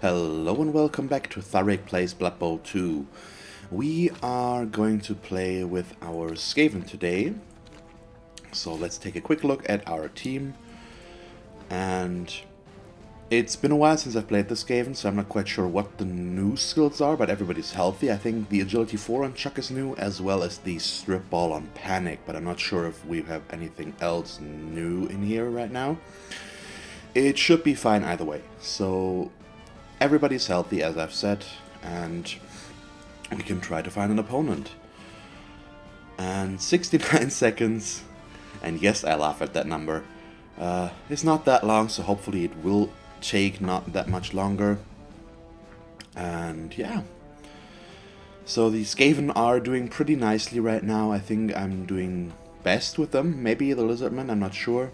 Hello and welcome back to Thalric Plays Blood Bowl 2. We are going to play with our Skaven today. So let's take a quick look at our team. And it's been a while since I've played the Skaven, so I'm not quite sure what the new skills are, but everybody's healthy. I think the Agility 4 on Chuck is new, as well as the Strip Ball on Panic, but I'm not sure if we have anything else new in here right now. It should be fine either way. So everybody's healthy, as I've said, and we can try to find an opponent. And 69 seconds, and yes, I laugh at that number. It's not that long, so hopefully it will take not that much longer. And yeah. So the Skaven are doing pretty nicely right now. I think I'm doing best with them. Maybe the Lizardman, I'm not sure.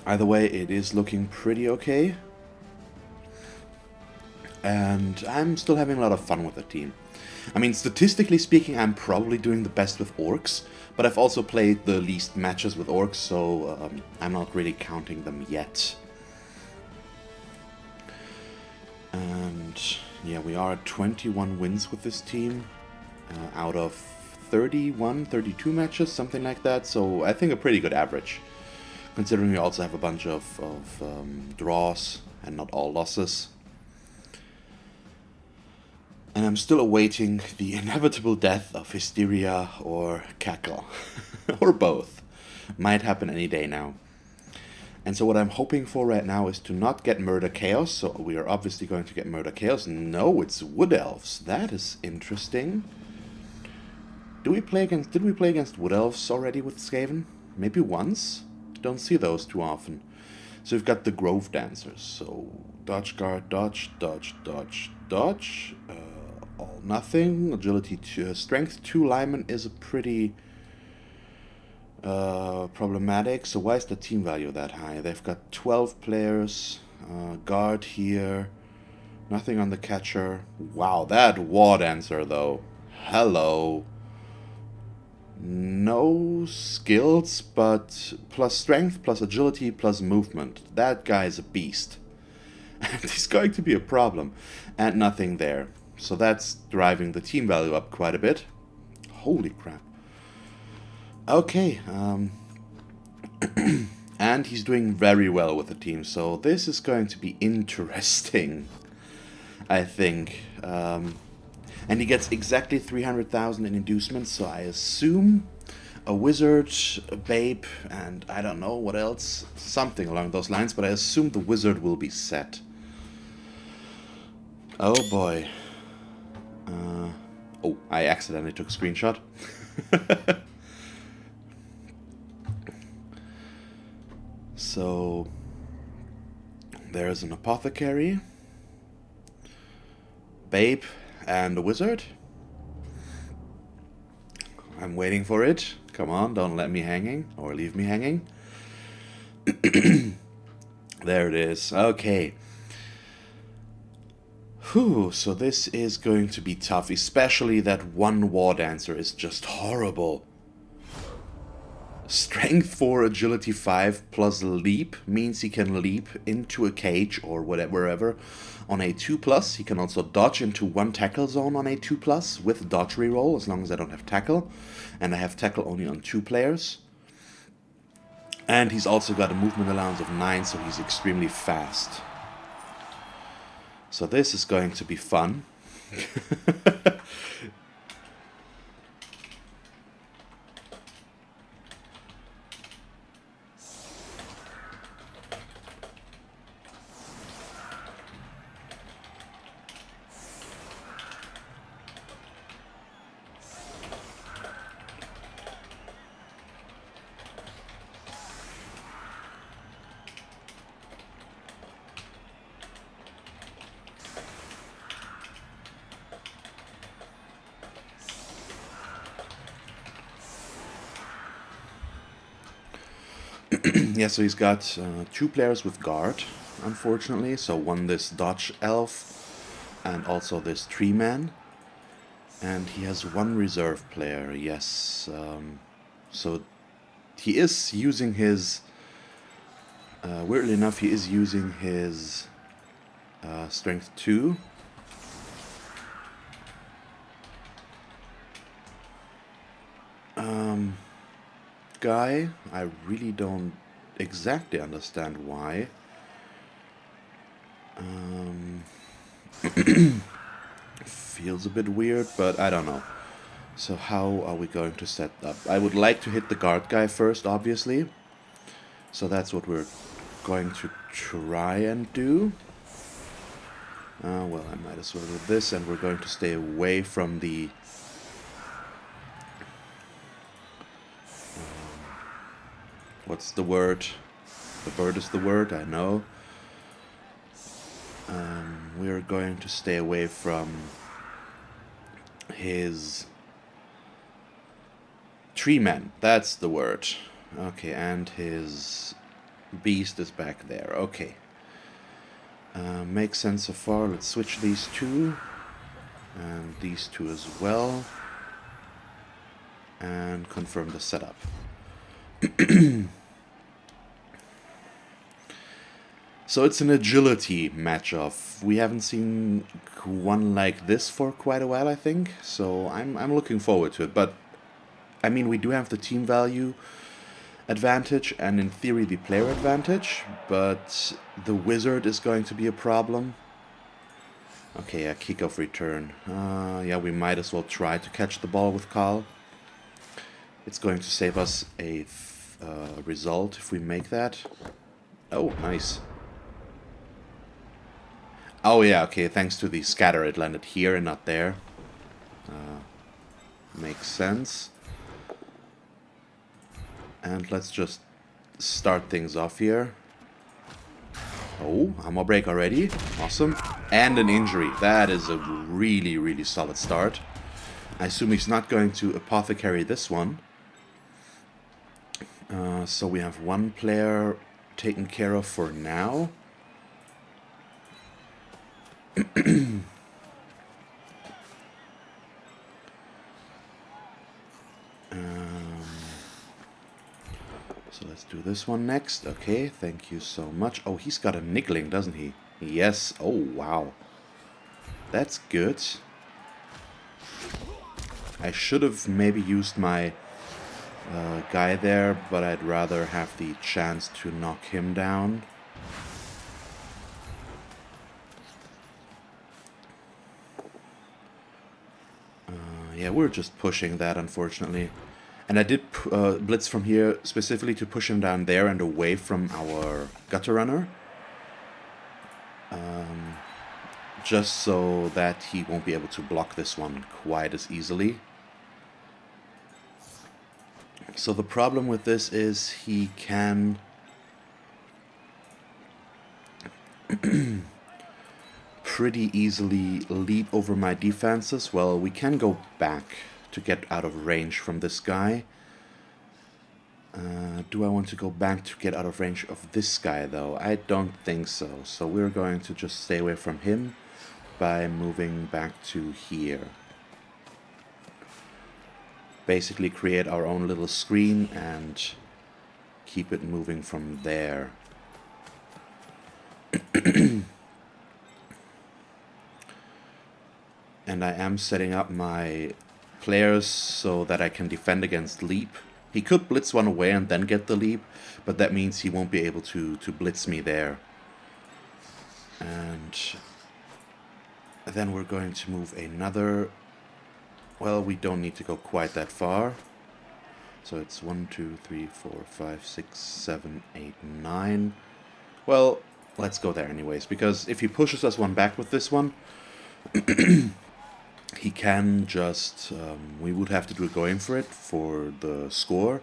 Either way, it is looking pretty okay. And I'm still having a lot of fun with the team. I mean, statistically speaking, I'm probably doing the best with orcs, but I've also played the least matches with orcs, so I'm not really counting them yet. And yeah, we are at 21 wins with this team, out of 31, 32 matches, something like that, so I think a pretty good average, considering we also have a bunch of draws and not all losses. And I'm still awaiting the inevitable death of Hysteria or Cackle. Or both. Might happen any day now. And so what I'm hoping for right now is to not get Murder Chaos. So we are obviously going to get Murder Chaos. No, it's Woodelfs. That is interesting. Did we play against Woodelfs already with Skaven? Maybe once? Don't see those too often. So we've got the Grove Dancers. So dodge guard, dodge, dodge, dodge, dodge. All nothing. Agility 2, strength 2 lineman is a pretty problematic. So why is the team value that high? They've got 12 players. Guard here. Nothing on the catcher. Wow, that Wardancer though. Hello. No skills, but plus strength, plus agility, plus movement. That guy is a beast. And he's going to be a problem. And nothing there. So that's driving the team value up quite a bit. Holy crap. Okay. And he's doing very well with the team. So this is going to be interesting, I think. And he gets exactly 300,000 in inducements. So I assume a wizard, a babe, and I don't know what else. Something along those lines. But I assume the wizard will be set. Oh boy. Oh, I accidentally took a screenshot. So, there's an apothecary, babe, and a wizard. I'm waiting for it. Come on, don't let me hanging, or leave me hanging. There it is. Okay. Whew, so this is going to be tough, especially that one Wardancer is just horrible. Strength 4, Agility 5 plus Leap means he can leap into a cage or wherever on a 2+. He can also dodge into one tackle zone on a 2+ with dodge reroll, as long as I don't have tackle. And I have tackle only on 2 players. And he's also got a movement allowance of 9, so he's extremely fast. So this is going to be fun. Yeah, so he's got 2 players with guard, unfortunately. So one this dodge elf and also this tree man. And he has 1 reserve player, yes. So he is using his... weirdly enough, he is using his Strength 2. Guy, I really don't exactly understand why. Feels a bit weird, but I don't know. So how are we going to set up? I would like to hit the guard guy first, obviously. So that's what we're going to try and do. Well, I might as well do this, and we're going to stay away from the... what's the word? The bird is the word, I know. We're going to stay away from his tree man. That's the word. Okay, and his beast is back there. Okay. Makes sense so far. Let's switch these two. And these two as well. And confirm the setup. So it's an agility matchup. We haven't seen one like this for quite a while, I think. So I'm looking forward to it. But, I mean, we do have the team value advantage and, in theory, the player advantage. But the wizard is going to be a problem. Okay, a kickoff return. Yeah, we might as well try to catch the ball with Carl. It's going to save us a result if we make that. Oh, nice. Oh yeah, okay, thanks to the scatter it landed here and not there. Makes sense. And let's just start things off here. Oh, armor break already. Awesome. And an injury. That is a really, really solid start. I assume he's not going to apothecary this one. So we have one player taken care of for now. So let's do this one next. Okay, thank you so much. Oh, he's got a niggling, doesn't he? Yes. Oh, wow. That's good. I should have maybe used my guy there, but I'd rather have the chance to knock him down. Yeah, we're just pushing that, unfortunately. And I did blitz from here specifically to push him down there and away from our gutter runner. Just so that he won't be able to block this one quite as easily. So the problem with this is he can pretty easily leap over my defenses. Well, we can go back to get out of range from this guy. Do I want to go back to get out of range of this guy, though? I don't think so. So we're going to just stay away from him by moving back to here. Basically create our own little screen and keep it moving from there. And I am setting up my players so that I can defend against leap. He could blitz one away and then get the leap, but that means he won't be able to blitz me there. And then we're going to move another... Well, we don't need to go quite that far. So it's 1, 2, 3, 4, 5, 6, 7, 8, 9. Well, let's go there anyways, because if he pushes us one back with this one, he can just... we would have to do going for it for the score,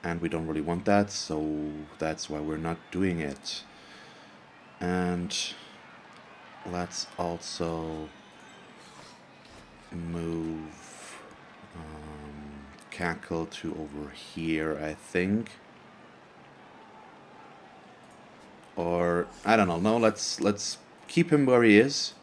and we don't really want that, so that's why we're not doing it. And let's also move Cackle to over here, I think. Or, I don't know, no, let's keep him where he is.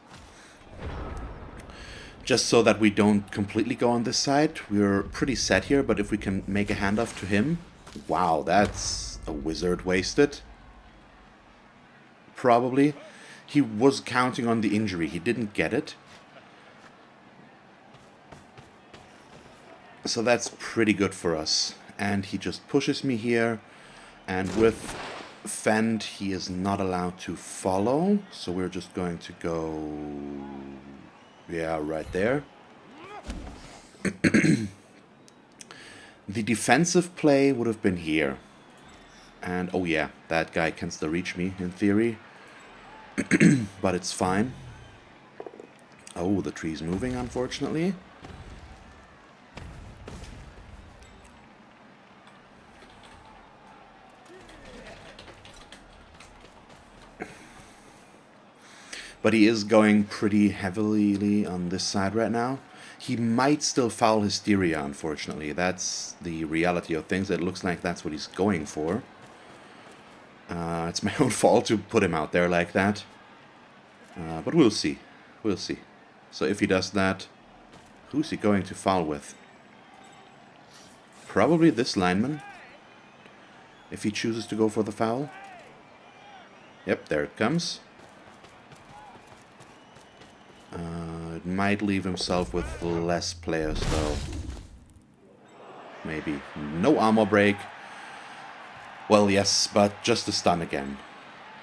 Just so that we don't completely go on this side. We're pretty set here, but if we can make a handoff to him... Wow, that's a wizard wasted. Probably. He was counting on the injury. He didn't get it. So that's pretty good for us. And he just pushes me here. And with Fend, he is not allowed to follow. So we're just going to go... yeah, right there. The defensive play would have been here. And, oh yeah, that guy can still reach me, in theory. But it's fine. Oh, the tree's moving, unfortunately. But he is going pretty heavily on this side right now. He might still foul Hysteria, unfortunately. That's the reality of things. It looks like that's what he's going for. It's my own fault to put him out there like that. But we'll see. We'll see. So if he does that, who's he going to foul with? Probably this lineman. If he chooses to go for the foul. Yep, there it comes. It might leave himself with less players, though. Maybe. No armor break. Well, yes, but just a stun again.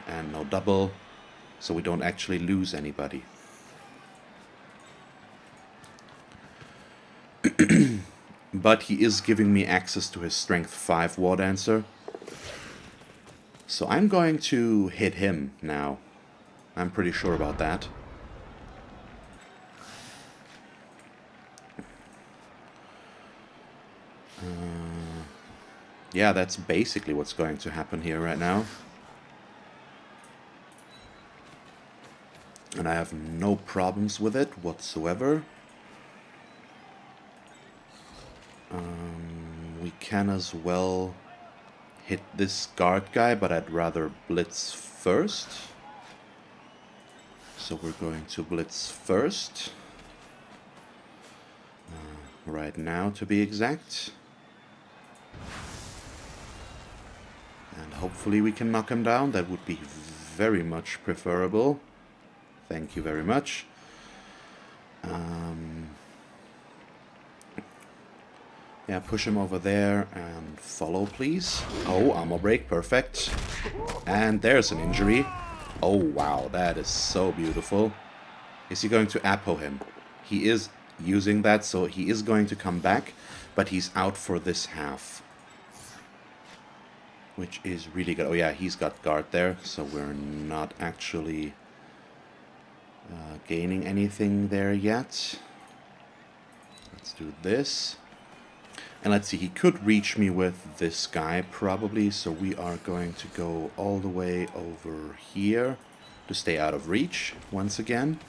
And no double, so we don't actually lose anybody. But he is giving me access to his strength 5 Wardancer. So I'm going to hit him now. I'm pretty sure about that. Yeah, that's basically what's going to happen here right now. And I have no problems with it whatsoever. We can as well hit this guard guy, but I'd rather blitz first. So we're going to blitz first. Right now, to be exact. And hopefully we can knock him down. That would be very much preferable. Thank you very much. Yeah, push him over there and follow, please. Oh, armor break, perfect. And there's an injury. Oh, wow, that is so beautiful. Is he going to Apo him? He is using that, so he is going to come back, but he's out for this half. Which is really good. Oh yeah, he's got guard there, so we're not actually gaining anything there yet. Let's do this. And let's see, he could reach me with this guy probably, so we are going to go all the way over here to stay out of reach once again.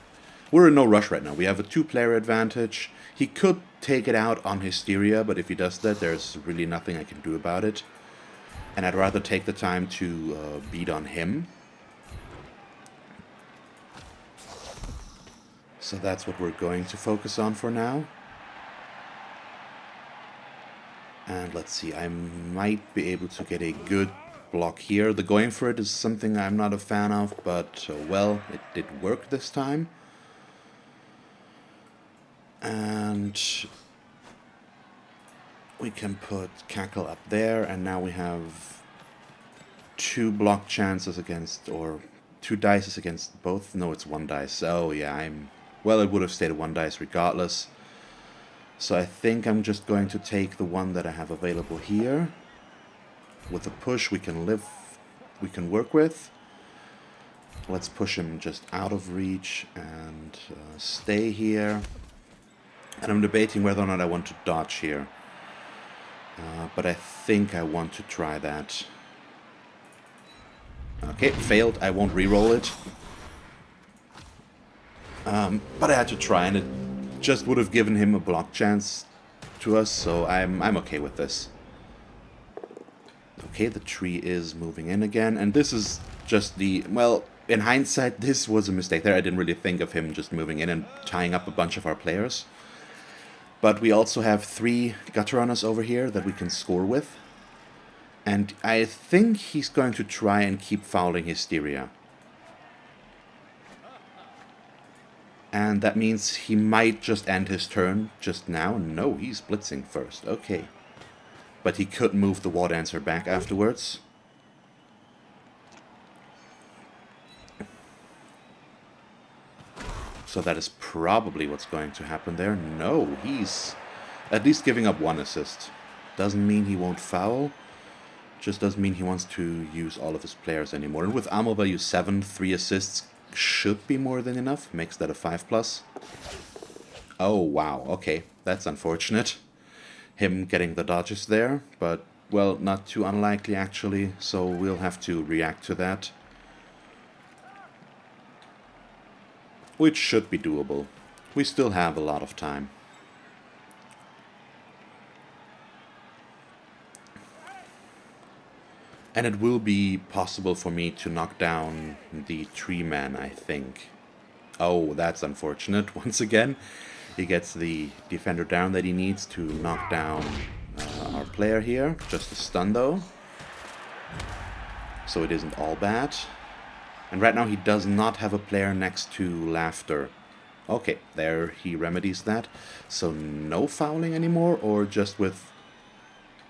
We're in no rush right now. We have a 2-player advantage. He could take it out on Hysteria, but if he does that, there's really nothing I can do about it. And I'd rather take the time to beat on him. So that's what we're going to focus on for now. And let's see, I might be able to get a good block here. The going for it is something I'm not a fan of, but well, it did work this time. And we can put Cackle up there, and now we have 2 block chances against, or 2 dices against both. No, it's 1 dice. Oh yeah, well, it would have stayed 1 dice regardless. So I think I'm just going to take the one that I have available here. With a push we can work with. Let's push him just out of reach and stay here. And I'm debating whether or not I want to dodge here. But I think I want to try that. Okay, failed. I won't re-roll it. But I had to try, and it just would have given him a block chance to us, so I'm okay with this. Okay, the tree is moving in again, and this is just the... Well, in hindsight, this was a mistake there. I didn't really think of him just moving in and tying up a bunch of our players. But we also have 3 gutter runners over here that we can score with. And I think he's going to try and keep fouling Hysteria. And that means he might just end his turn just now. No, he's blitzing first. Okay. But he could move the Wardancer back afterwards. So that is probably what's going to happen there. No, he's at least giving up one assist. Doesn't mean he won't foul. Just doesn't mean he wants to use all of his players anymore. And with ammo value 7, 3 assists should be more than enough. Makes that a 5+. Oh, wow. Okay, that's unfortunate. Him getting the dodges there. But, well, not too unlikely, actually. So we'll have to react to that. Which should be doable. We still have a lot of time. And it will be possible for me to knock down the tree-man, I think. Oh, that's unfortunate. Once again, he gets the defender down that he needs to knock down our player here. Just a stun, though. So it isn't all bad. And right now he does not have a player next to Laughter. Okay, there he remedies that. So no fouling anymore, or just with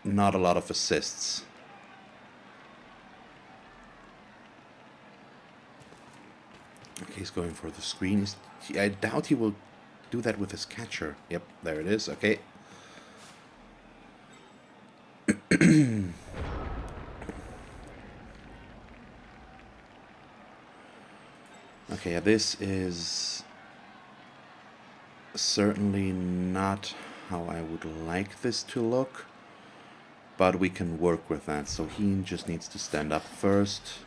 not a lot of assists? Okay, he's going for the screen. I doubt he will do that with his catcher. Yep, there it is. Okay. Okay, this is certainly not how I would like this to look, but we can work with that. So he just needs to stand up first,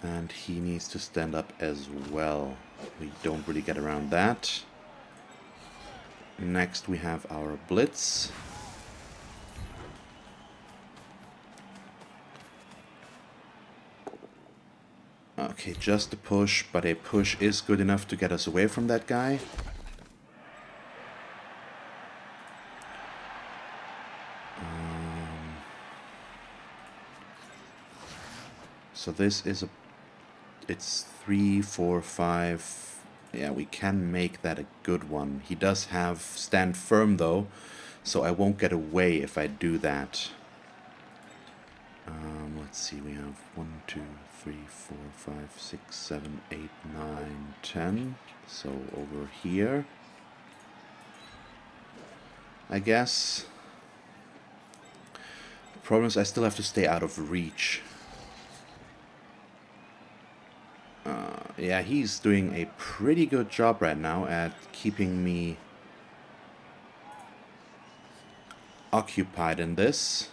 and he needs to stand up as well. We don't really get around that. Next we have our blitz. Okay, just a push, but a push is good enough to get us away from that guy. So this is it's 3, 4, 5. Yeah, we can make that a good one. He does have stand firm though, so I won't get away if I do that. Let's see, we have 1, 2, 3, 4, 5, 6, 7, 8, 9, 10. So over here, I guess. The problem is I still have to stay out of reach. Yeah, he's doing a pretty good job right now at keeping me occupied in this.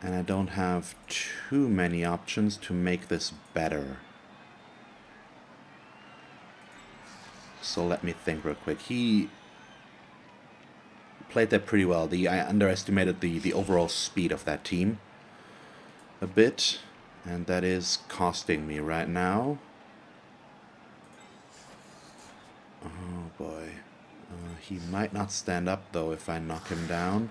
And I don't have too many options to make this better. So let me think real quick. He played that pretty well. I underestimated the overall speed of that team a bit. And that is costing me right now. Oh boy. He might not stand up though if I knock him down.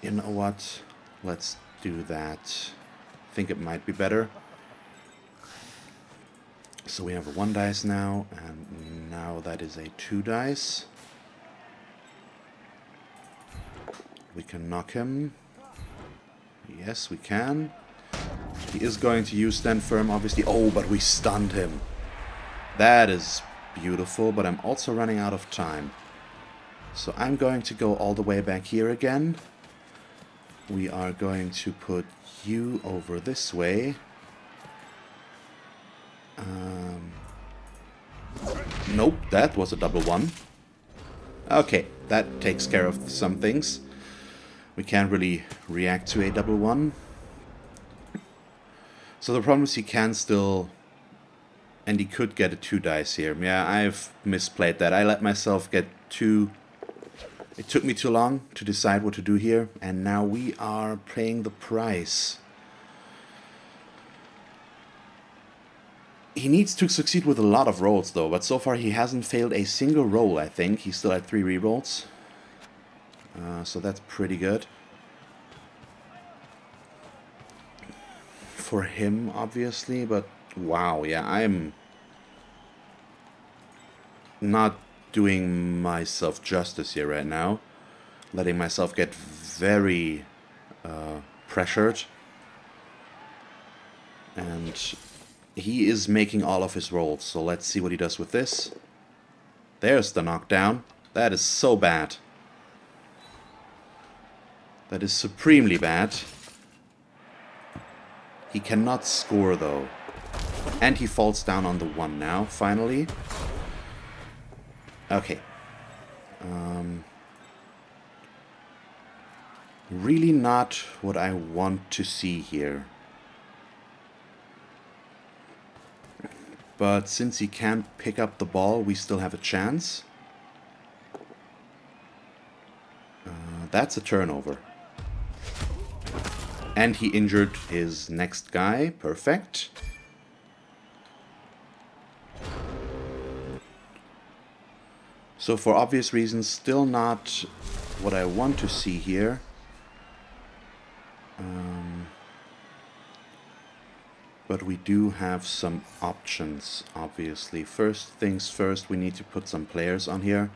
You know what? Let's do that. I think it might be better. So we have a 1 dice now, and now that is a 2 dice. We can knock him. Yes, we can. He is going to use stand firm, obviously. Oh, but we stunned him. That is beautiful, but I'm also running out of time. So I'm going to go all the way back here again. We are going to put you over this way. Nope, that was a double 1. Okay, that takes care of some things. We can't really react to a double 1. So the problem is he can still... And he could get a 2 dice here. Yeah, I've misplayed that. I let myself get 2... It took me too long to decide what to do here, and now we are paying the price. He needs to succeed with a lot of rolls though, but so far he hasn't failed a single roll, I think. He's still at 3 rerolls. So that's pretty good. for him, obviously, but wow, yeah, I'm not doing myself justice here right now. Letting myself get very pressured. And he is making all of his rolls, so let's see what he does with this. There's the knockdown. That is so bad. That is supremely bad. He cannot score, though. And he falls down on the 1 now, finally. Okay. Really not what I want to see here. But since he can't pick up the ball, we still have a chance. That's a turnover. And he injured his next guy. Perfect. So for obvious reasons, still not what I want to see here. But we do have some options, obviously. First things first, we need to put some players on here.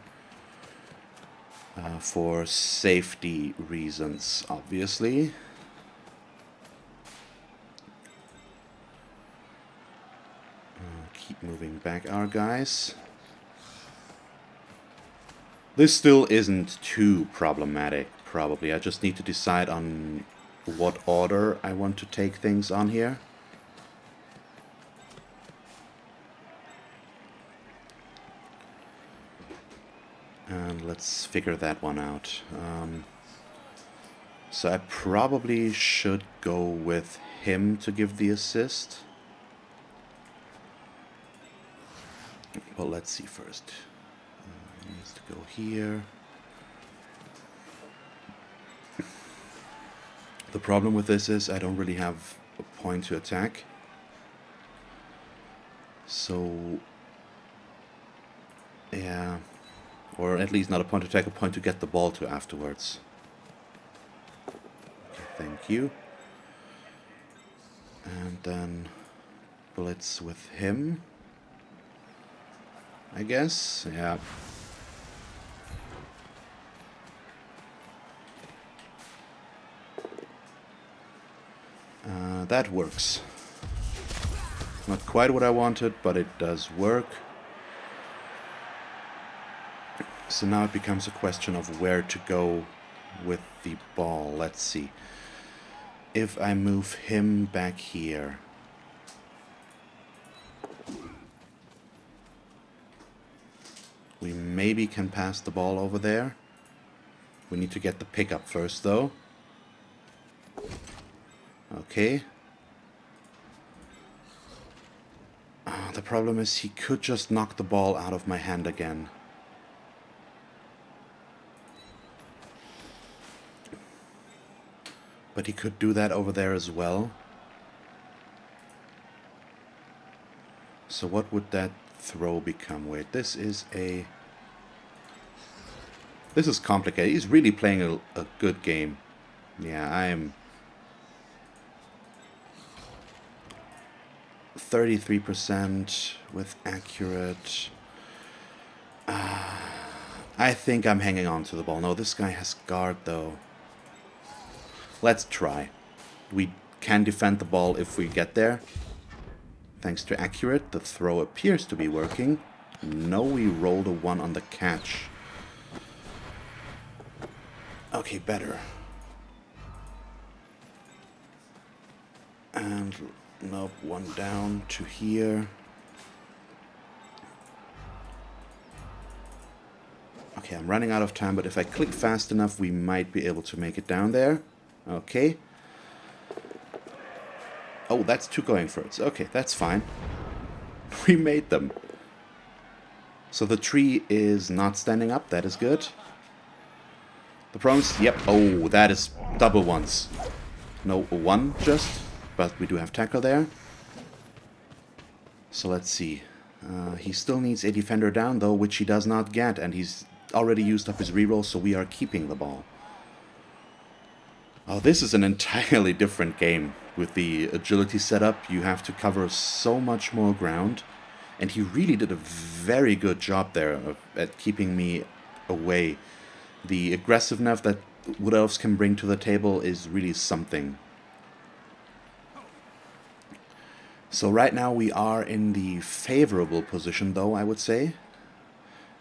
For safety reasons, obviously. Keep moving back our guys. This still isn't too problematic, probably. I just need to decide on what order I want to take things on here. And let's figure that one out. So I probably should go with him to give the assist. Well, let's see first. He needs to go here. The problem with this is I don't really have a point to attack. So, yeah. Or at least not a point to attack, a point to get the ball to afterwards. Okay, thank you. And then blitz with him, I guess. Yeah. That works. Not quite what I wanted, but it does work. So now it becomes a question of where to go with the ball. Let's see. If I move him back here. We maybe can pass the ball over there. We need to get the pickup first, though. Okay. The problem is he could just knock the ball out of my hand again. But he could do that over there as well. So what would that throw become? Wait, this is complicated. He's really playing a good game. Yeah, I'm 33% with accurate. I think I'm hanging on to the ball. No, this guy has guard though. Let's try. We can defend the ball if we get there. Thanks to accurate, the throw appears to be working. No, we rolled a 1 on the catch. Okay, better. And nope, 1 down to here. Okay, I'm running out of time, but if I click fast enough, we might be able to make it down there. Okay. Oh, that's 2 going for it. Okay, that's fine. We made them. So the tree is not standing up. That is good. The problem is, yep. Oh, that is double ones. No, 1 just. But we do have tackle there. So let's see. He still needs a defender down, though, which he does not get. And he's already used up his reroll, so we are keeping the ball. Oh, this is an entirely different game. With the agility setup, you have to cover so much more ground. And he really did a very good job there at keeping me away. The aggressiveness that Woodelfs can bring to the table is really something. So right now we are in the favorable position, though, I would say.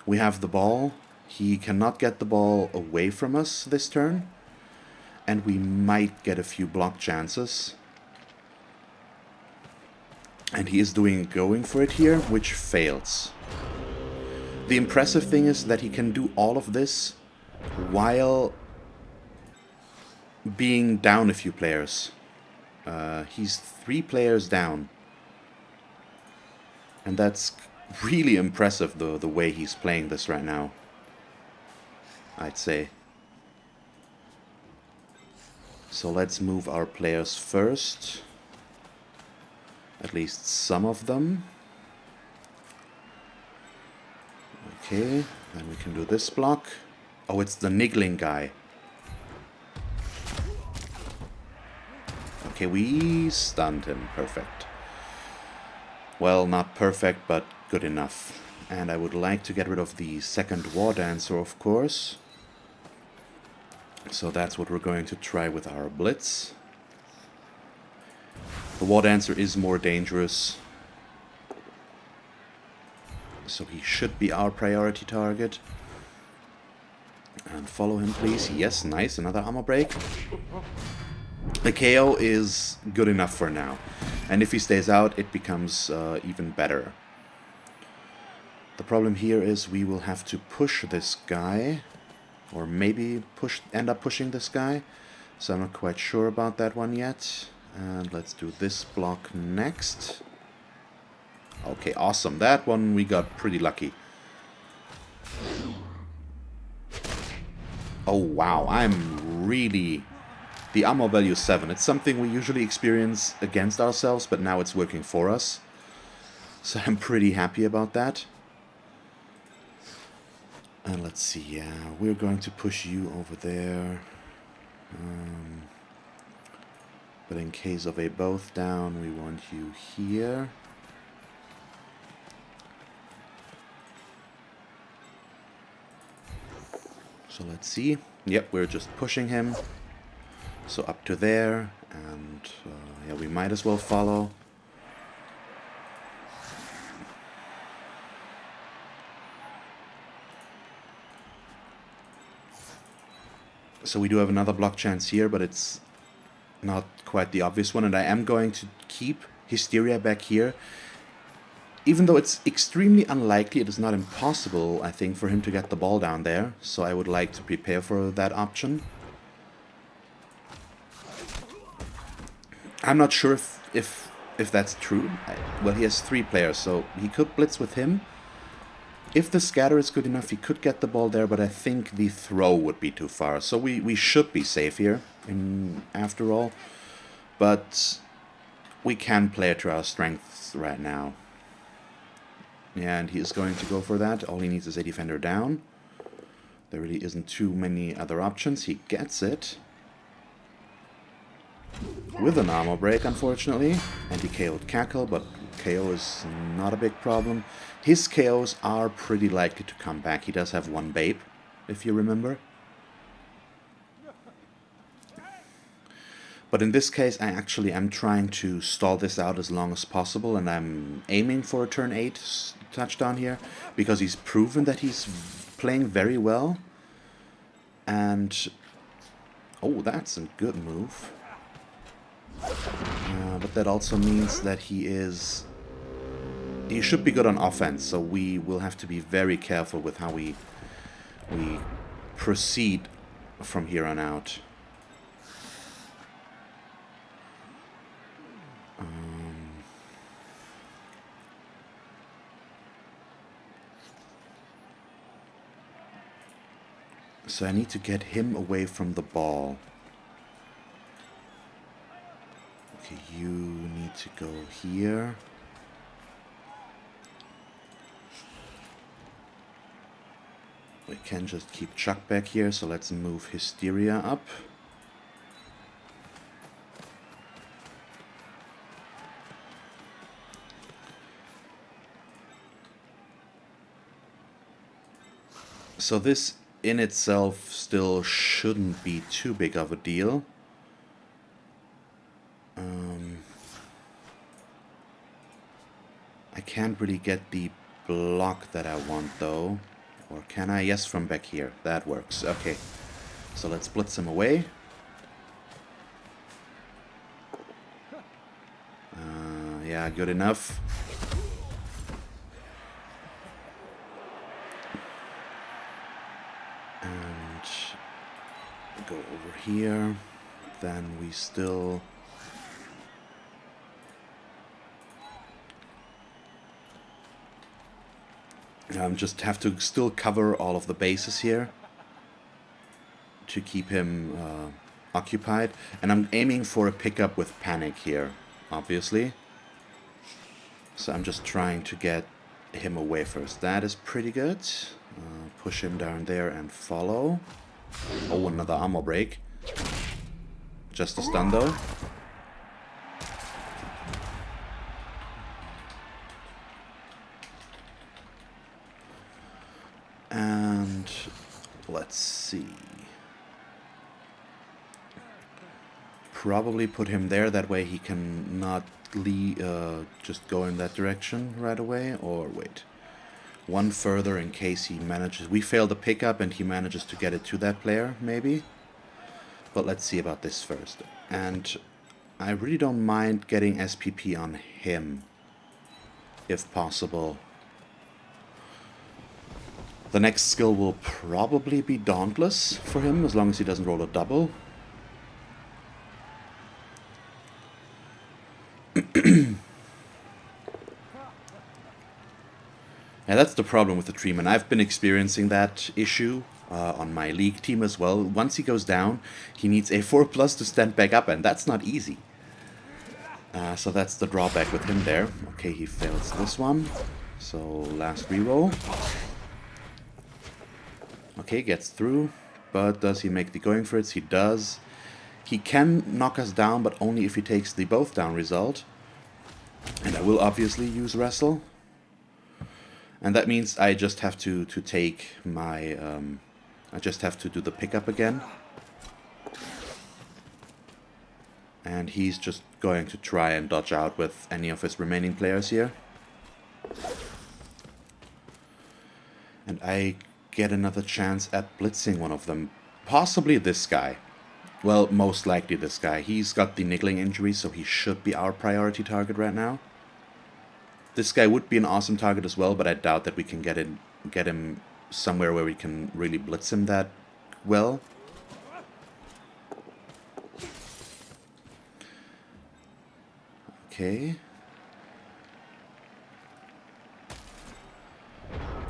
We have the ball. He cannot get the ball away from us this turn. And we might get a few block chances. And he is going for it here, which fails. The impressive thing is that he can do all of this while being down a few players. He's 3 players down. And that's really impressive, the way he's playing this right now, I'd say. So let's move our players first. At least some of them. Okay, then we can do this block. Oh, it's the niggling guy. Okay, we stunned him. Perfect. Well, not perfect, but good enough. And I would like to get rid of the second Wardancer, of course. So that's what we're going to try with our Blitz. The Wardancer is more dangerous. So he should be our priority target. And follow him, please. Yes, nice. Another armor break. The KO is good enough for now. And if he stays out, it becomes even better. The problem here is we will have to push this guy. Or maybe end up pushing this guy. So I'm not quite sure about that one yet. And let's do this block next. Okay, awesome. That one we got pretty lucky. Oh, wow. I'm really... The armor value is 7. It's something we usually experience against ourselves, but now it's working for us. So I'm pretty happy about that. And let's see, yeah, we're going to push you over there. But in case of a both down, we want you here. So let's see. Yep, we're just pushing him. So up to there, and yeah, we might as well follow. So we do have another block chance here, but it's not quite the obvious one, and I am going to keep Hysteria back here. Even though it's extremely unlikely, it is not impossible, I think, for him to get the ball down there. So I would like to prepare for that option. I'm not sure if that's true. Well, he has 3 players, so he could blitz with him. If the scatter is good enough, he could get the ball there, but I think the throw would be too far. So we should be safe here, after all. But we can play it to our strengths right now. Yeah, and he is going to go for that. All he needs is a defender down. There really isn't too many other options. He gets it. With an armor break, unfortunately. And he KO'd Cackle, but KO is not a big problem. His KOs are pretty likely to come back. He does have 1 Babe, if you remember. But in this case, I actually am trying to stall this out as long as possible, and I'm aiming for a turn 8 touchdown here, because he's proven that he's playing very well. And... oh, that's a good move. But that also means that he should be good on offense, so we will have to be very careful with how we proceed from here on out. So I need to get him away from the ball. Okay, you need to go here. We can just keep Chuck back here, so let's move Hysteria up. So this in itself still shouldn't be too big of a deal. I can't really get the block that I want though. Or can I? Yes, from back here. That works. Okay. So let's blitz him away. Yeah, good enough. And go over here. Then we still... just have to still cover all of the bases here to keep him occupied. And I'm aiming for a pickup with panic here, obviously. So I'm just trying to get him away first. That is pretty good. Push him down there and follow. Oh, another armor break. Just a stun though. And let's see. Probably put him there, that way he can not just go in that direction right away. Or wait, one further in case he manages. We fail the pickup and he manages to get it to that player, maybe. But let's see about this first. And I really don't mind getting SPP on him, if possible. The next skill will probably be Dauntless for him, as long as he doesn't roll a double. Yeah, that's the problem with the Treeman. I've been experiencing that issue on my league team as well. Once he goes down, he needs a 4+ to stand back up, and that's not easy. So that's the drawback with him there. Okay, he fails this one. So last reroll. Okay, gets through. But does he make the going for it? He does. He can knock us down, but only if he takes the both down result. And I will obviously use Wrestle. And that means I just have to take my... I just have to do the pickup again. And he's just going to try and dodge out with any of his remaining players here. And I get another chance at blitzing one of them. Possibly this guy. Well, most likely this guy. He's got the niggling injury, so he should be our priority target right now. This guy would be an awesome target as well, but I doubt that we can get him somewhere where we can really blitz him that well. Okay.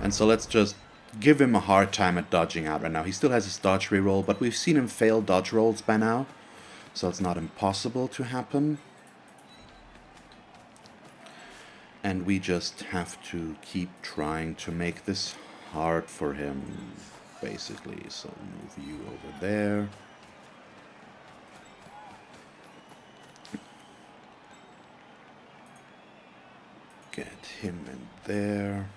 And so let's just give him a hard time at dodging out right now. He still has his dodge reroll, but we've seen him fail dodge rolls by now, so it's not impossible to happen. And we just have to keep trying to make this hard for him, basically. So move you over there. Get him in there.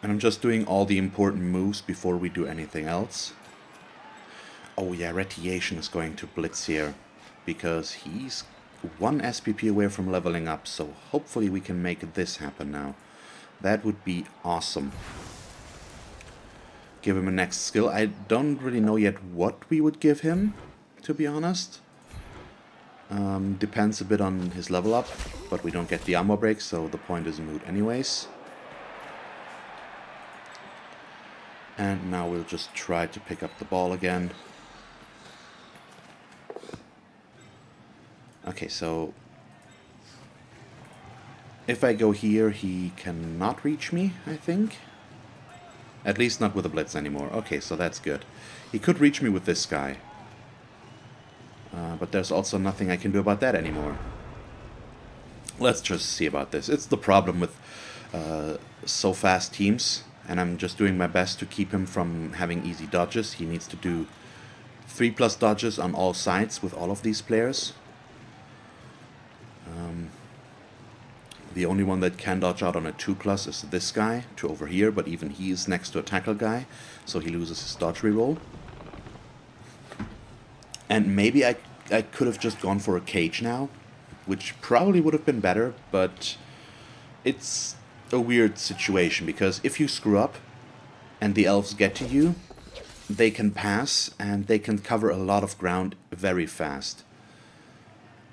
And I'm just doing all the important moves before we do anything else. Oh yeah, Radiation is going to blitz here, because he's one SPP away from leveling up, so hopefully we can make this happen now. That would be awesome. Give him a next skill. I don't really know yet what we would give him, to be honest. Depends a bit on his level up, but we don't get the armor break, so the point is moot anyways. And now we'll just try to pick up the ball again. Okay, so if I go here, he cannot reach me, I think. At least not with a blitz anymore. Okay, so that's good. He could reach me with this guy. But there's also nothing I can do about that anymore. Let's just see about this. It's the problem with so fast teams, and I'm just doing my best to keep him from having easy dodges. He needs to do 3+ dodges on all sides with all of these players. The only one that can dodge out on a 2+ is this guy to over here, but even he is next to a tackle guy, so he loses his dodge reroll. And maybe I could have just gone for a cage now, which probably would have been better, but it's a weird situation, because if you screw up and the elves get to you, they can pass and they can cover a lot of ground very fast.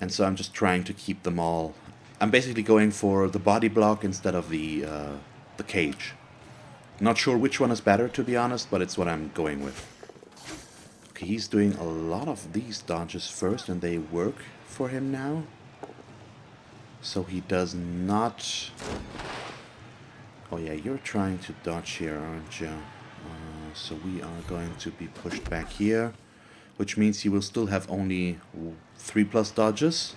And so I'm just trying to keep them all. I'm basically going for the body block instead of the cage. Not sure which one is better, to be honest, but it's what I'm going with. Okay, he's doing a lot of these dodges first, and they work for him now. So he does not... Oh yeah, you're trying to dodge here, aren't you? So we are going to be pushed back here, which means he will still have only 3+ dodges.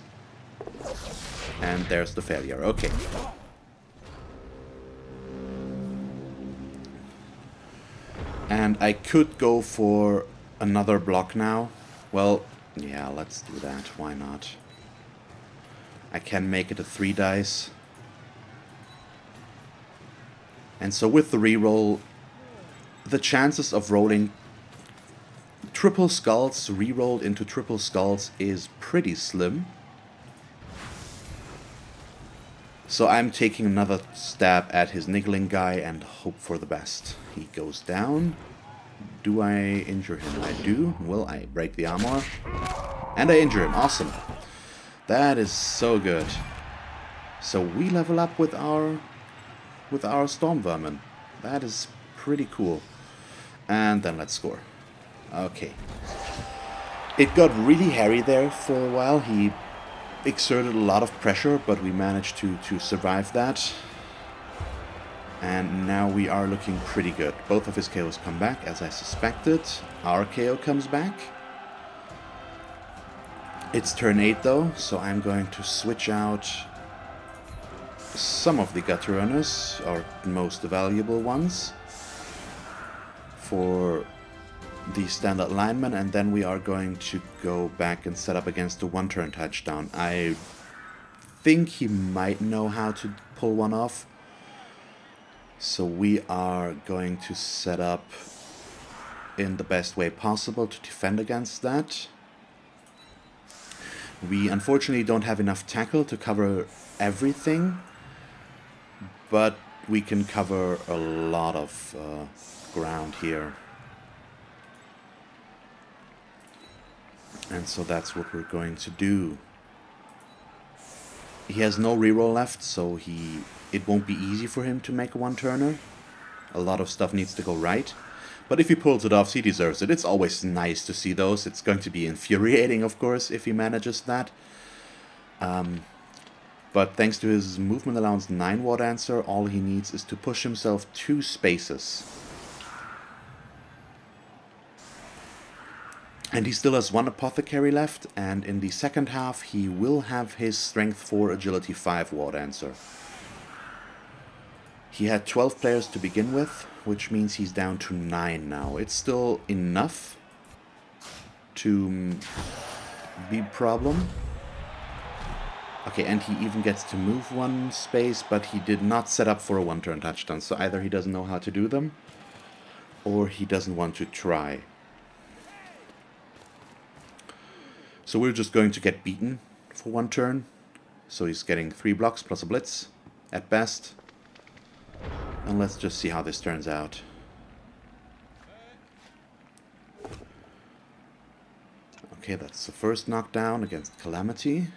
And there's the failure. Okay. And I could go for another block now. Well, yeah, let's do that. Why not? I can make it a 3 dice. And so with the reroll, the chances of rolling triple skulls rerolled into triple skulls is pretty slim. So I'm taking another stab at his niggling guy and hope for the best. He goes down. Do I injure him? I do. Will I break the armor? And I injure him. Awesome. That is so good. So we level up with our storm vermin. That is pretty cool. And then let's score. Okay. It got really hairy there for a while. He exerted a lot of pressure, but we managed to survive that. And now we are looking pretty good. Both of his KOs come back, as I suspected. Our KO comes back. It's turn 8 though, so I'm going to switch out some of the gutter runners, our most valuable ones, for the standard lineman, and then we are going to go back and set up against a 1-turn touchdown. I think he might know how to pull one off, so we are going to set up in the best way possible to defend against that. We unfortunately don't have enough tackle to cover everything, but we can cover a lot of ground here. And so that's what we're going to do. He has no reroll left, so it won't be easy for him to make a 1-turner. A lot of stuff needs to go right. But if he pulls it off, he deserves it. It's always nice to see those. It's going to be infuriating, of course, if he manages that. But thanks to his movement allowance 9 Wardancer, all he needs is to push himself 2 spaces. And he still has 1 Apothecary left, and in the second half he will have his Strength 4, Agility 5 Wardancer. He had 12 players to begin with, which means he's down to 9 now. It's still enough to be a problem. Okay, and he even gets to move 1 space, but he did not set up for a 1-turn touchdown, so either he doesn't know how to do them, or he doesn't want to try. So we're just going to get beaten for 1 turn. So he's getting 3 blocks plus a blitz at best. And let's just see how this turns out. Okay, that's the first knockdown against Calamity.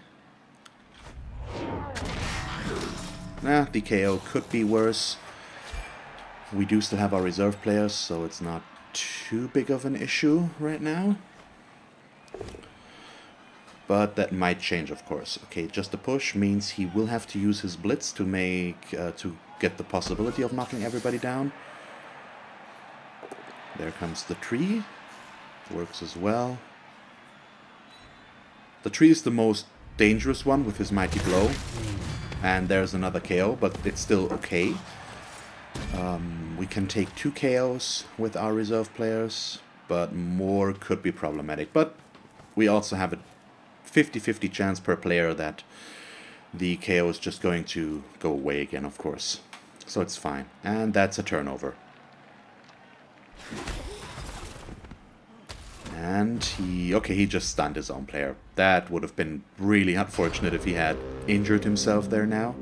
The KO could be worse. We do still have our reserve players, so it's not too big of an issue right now. But that might change, of course. Okay, just a push means he will have to use his blitz to get the possibility of knocking everybody down. There comes the tree. Works as well. The tree is the most dangerous one with his mighty blow. And there's another KO, but it's still okay. We can take 2 KOs with our reserve players, but more could be problematic. But we also have a 50-50 chance per player that the KO is just going to go away again, of course. So it's fine. And that's a turnover. And he just stunned his own player. That would have been really unfortunate if he had injured himself there now.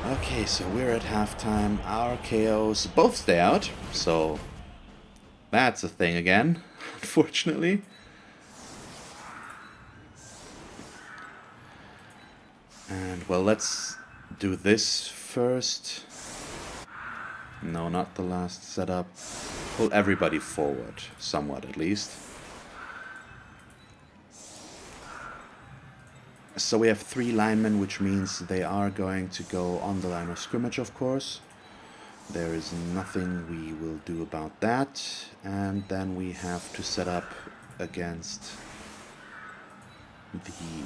Okay, so we're at halftime. Our KOs both stay out, so that's a thing again, unfortunately. And, well, let's do this first. No, not the last setup. Pull everybody forward, somewhat at least. So we have 3 linemen, which means they are going to go on the line of scrimmage, of course. There is nothing we will do about that. And then we have to set up against the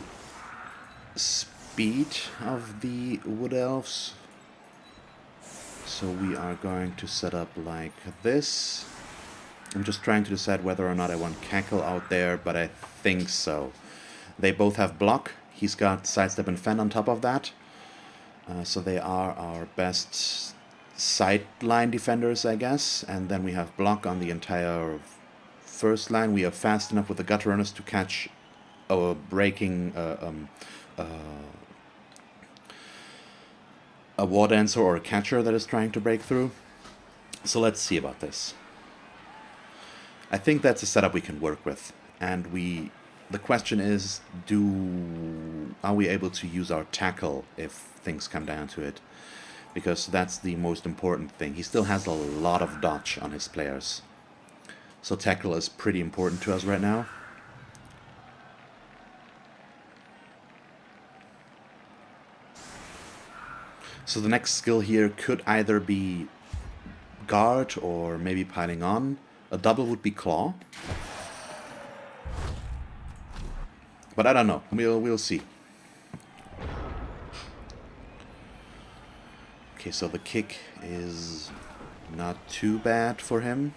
speed of the Woodelfs. So we are going to set up like this. I'm just trying to decide whether or not I want Cackle out there, but I think so. They both have block. He's got sidestep and fend on top of that. So they are our best sideline defenders, I guess. And then we have block on the entire first line. We are fast enough with the gut runners to catch a breaking a Wardancer or a catcher that is trying to break through. So let's see about this. I think that's a setup we can work with. And the question is, are we able to use our tackle if things come down to it? Because that's the most important thing. He still has a lot of dodge on his players. So tackle is pretty important to us right now. So the next skill here could either be guard or maybe piling on. A double would be claw. But I don't know. We'll see. Okay, so the kick is not too bad for him.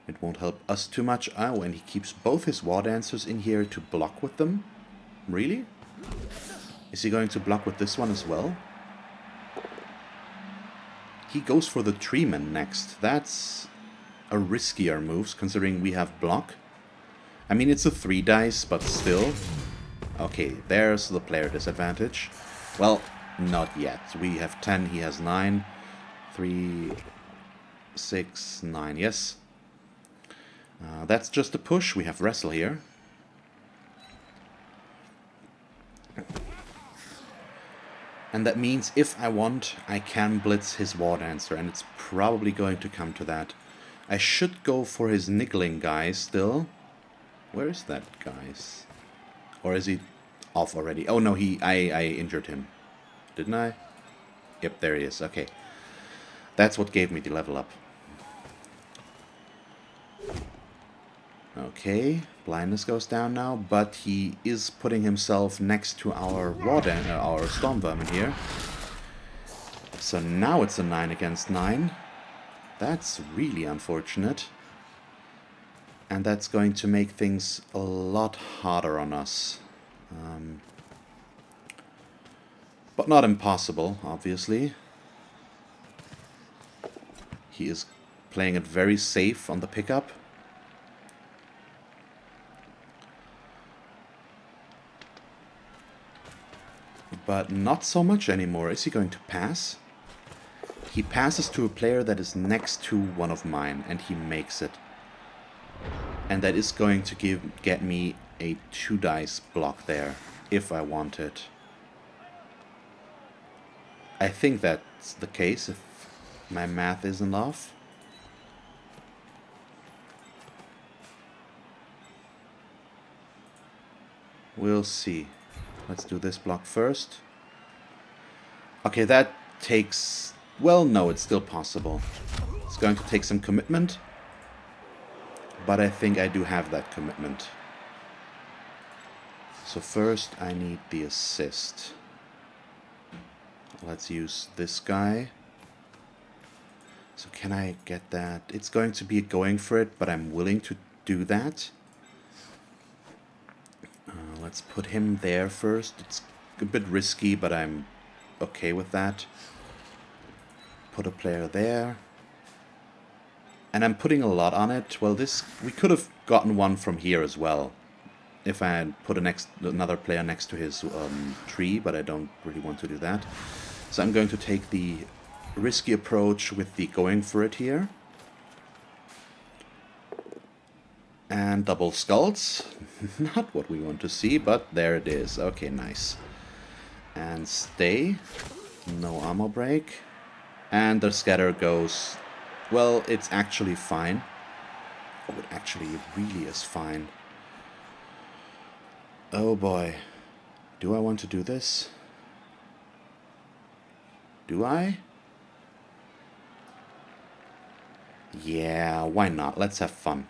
It won't help us too much. Oh, and he keeps both his Wardancers in here to block with them? Really? Is he going to block with this one as well? He goes for the Treeman next. That's a riskier move, considering we have block. I mean, it's a 3 dice, but still. Okay, there's the player disadvantage. Well, not yet. We have 10, he has 9. 3, 6, 9, yes. That's just a push. We have wrestle here. And that means if I want, I can blitz his Wardancer, and it's probably going to come to that. I should go for his niggling guy still. Where is that guys? Or is he off already? Oh no, I injured him. Didn't I? Yep, there he is. Okay. That's what gave me the level up. Okay, blindness goes down now, but he is putting himself next to our our Stormvermin here. So now it's a 9 against 9. That's really unfortunate. And that's going to make things a lot harder on us. But not impossible, obviously. He is playing it very safe on the pickup. But not so much anymore. Is he going to pass? He passes to a player that is next to one of mine, and he makes it. And that is going to get me a 2 dice block there, if I want it. I think that's the case, if my math isn't off. We'll see. Let's do this block first. Okay, that takes... Well, no, it's still possible. It's going to take some commitment. But I think I do have that commitment. So first I need the assist. Let's use this guy. So can I get that? It's going to be going for it, but I'm willing to do that. Let's put him there first. It's a bit risky, but I'm okay with that. Put a player there. And I'm putting a lot on it. Well, we could have gotten one from here as well. If I had put another player next to his tree, but I don't really want to do that. So I'm going to take the risky approach with the going for it here. And double skulls. Not what we want to see, but there it is. Okay, nice. And stay. No armor break. And the scatter goes... Well, it's actually fine. Oh, it really is fine. Oh boy. Do I want to do this? Do I? Yeah, why not? Let's have fun.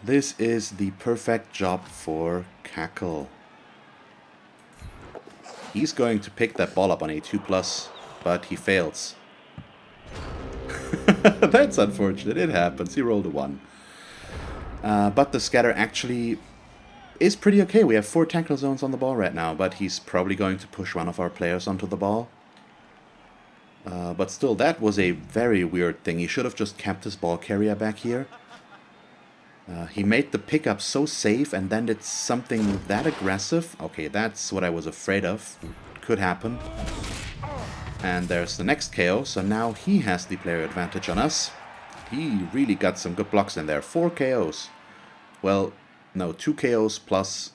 This is the perfect job for Cackle. He's going to pick that ball up on a 2+, but he fails. That's unfortunate. It happens. He rolled a 1. But the scatter actually is pretty okay. We have 4 tackle zones on the ball right now, but he's probably going to push one of our players onto the ball. But still, that was a very weird thing. He should have just kept his ball carrier back here. He made the pickup so safe and then did something that aggressive. Okay, that's what I was afraid of. Could happen. And there's the next KO, so now he has the player advantage on us. He really got some good blocks in there. 4 KOs. Well, no, 2 KOs plus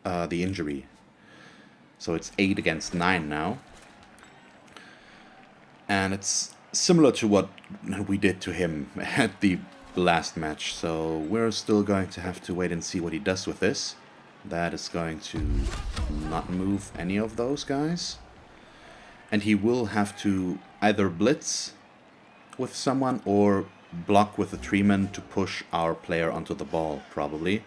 the injury. So it's 8 against 9 now. And it's similar to what we did to him at the last match. So we're still going to have to wait and see what he does with this. That is going to not move any of those guys. And he will have to either blitz with someone or block with the treeman to push our player onto the ball, probably.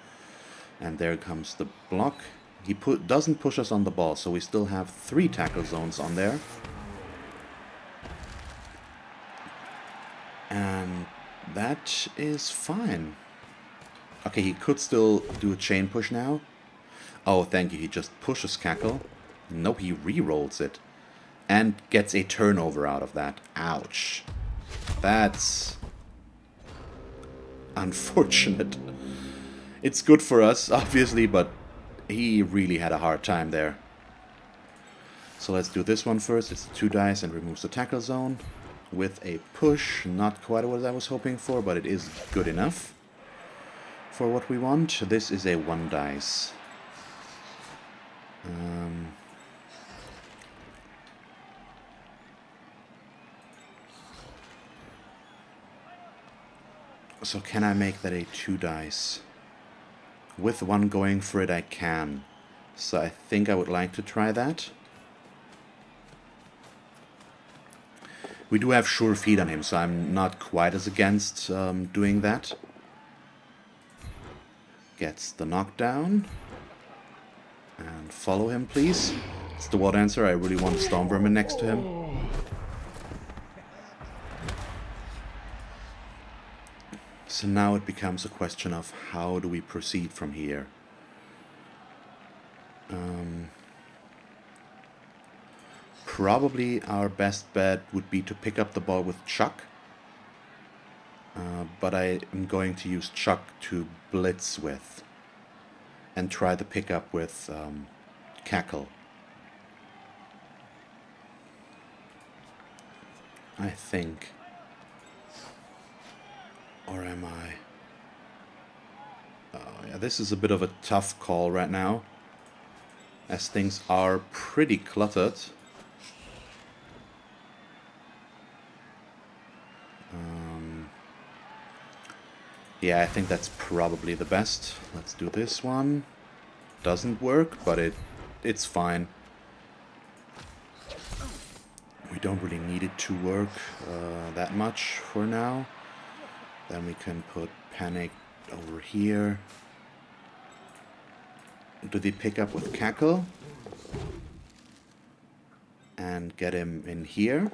And there comes the block. He doesn't push us on the ball, so we still have 3 tackle zones on there. And that is fine. Okay, he could still do a chain push now. Oh, thank you, he just pushes Cackle. No, he re-rolls it. And gets a turnover out of that. Ouch. That's unfortunate. It's good for us, obviously, but he really had a hard time there. So let's do this one first. It's 2 dice and removes the tackle zone. With a push. Not quite what I was hoping for, but it is good enough for what we want. This is a 1 dice. So can I make that a 2 dice? With 1 going for it, I can. So I think I would like to try that. We do have sure feet on him, so I'm not quite as against doing that. Gets the knockdown. And follow him, please. It's the Wardancer. I really want Storm Vermin next to him. So now it becomes a question of how do we proceed from here. Probably our best bet would be to pick up the ball with Chuck. But I am going to use Chuck to blitz with. And try the pickup with Cackle. I think. Or am I? Oh yeah, this is a bit of a tough call right now. As things are pretty cluttered. Yeah, I think that's probably the best. Let's do this one. Doesn't work, but it's fine. We don't really need it to work that much for now. Then we can put Panic over here. Do the pickup with Cackle. And get him in here.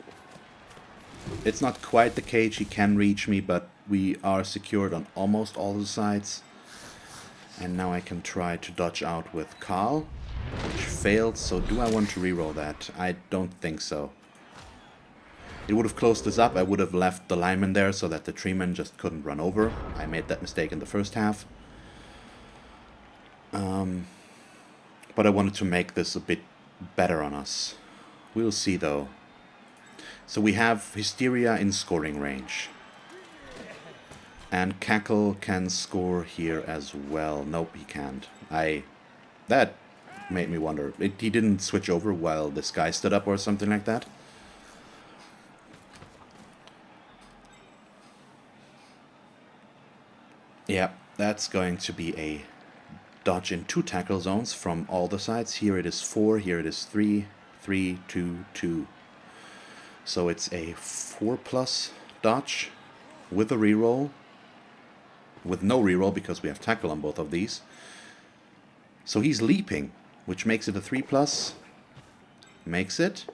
It's not quite the cage, he can reach me, but we are secured on almost all the sides. And now I can try to dodge out with Carl, which failed, so do I want to reroll that? I don't think so. It would have closed this up, I would have left the lineman there so that the treeman just couldn't run over. I made that mistake in the first half. But I wanted to make this a bit better on us. We'll see though. So we have Hysteria in scoring range. And Cackle can score here as well. Nope, he can't. That made me wonder. He didn't switch over while this guy stood up or something like that. Yeah, that's going to be a dodge in 2 tackle zones from all the sides. Here it is 4, here it is 3, 3, 2, 2. So it's a 4+ dodge with a reroll. With no reroll because we have tackle on both of these. So he's leaping, which makes it a 3+. Makes it.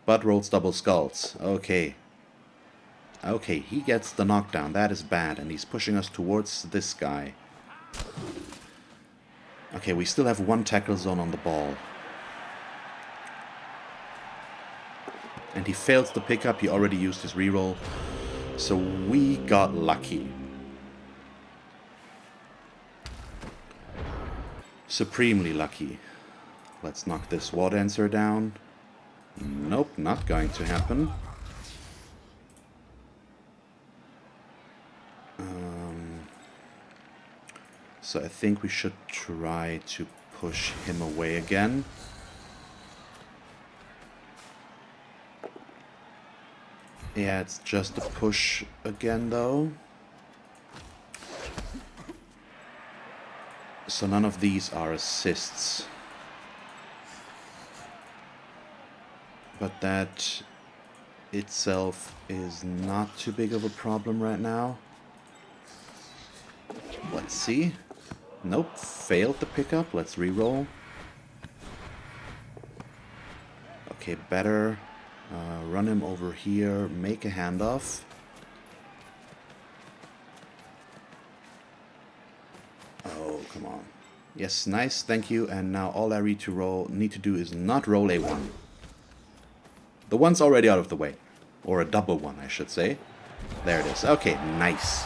But rolls double skulls. Okay. Okay, he gets the knockdown. That is bad. And he's pushing us towards this guy. Okay, we still have 1 tackle zone on the ball. And he fails the pickup. He already used his reroll. So we got lucky. Supremely lucky. Let's knock this Wardancer down. Nope, not going to happen. So I think we should try to push him away again. Yeah, it's just a push again though. So none of these are assists. But that itself is not too big of a problem right now. Let's see. Nope, failed the pickup. Let's reroll. Okay, better. Run him over here. Make a handoff. Oh, come on. Yes, nice, thank you. And now all I need to do is not roll a 1. The 1's already out of the way. Or a double 1, I should say. There it is. Okay, nice.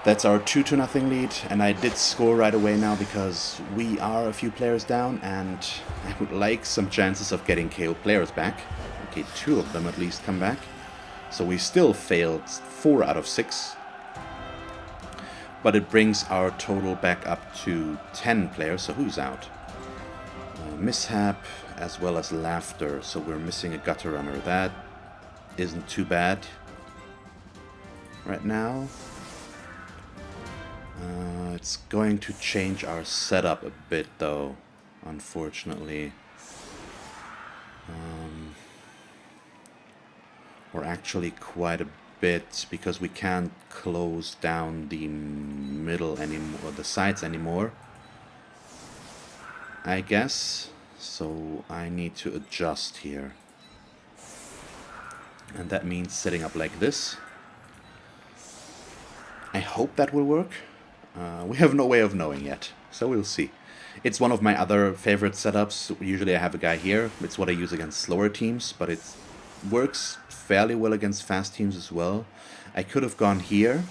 That's our 2-0 lead, and I did score right away now because we are a few players down, and I would like some chances of getting KO players back. Okay, 2 of them at least come back. So we still failed 4 out of 6. But it brings our total back up to 10 players, so who's out? Mishap, as well as Laughter, so we're missing a Gutter Runner. That isn't too bad right now. It's going to change our setup a bit though, unfortunately. Or actually quite a bit, because we can't close down the middle anymore, the sides anymore, I guess. So I need to adjust here. And that means setting up like this. I hope that will work. We have no way of knowing yet, so we'll see. It's one of my other favorite setups. Usually I have a guy here. It's what I use against slower teams, but it works fairly well against fast teams as well. I could have gone here,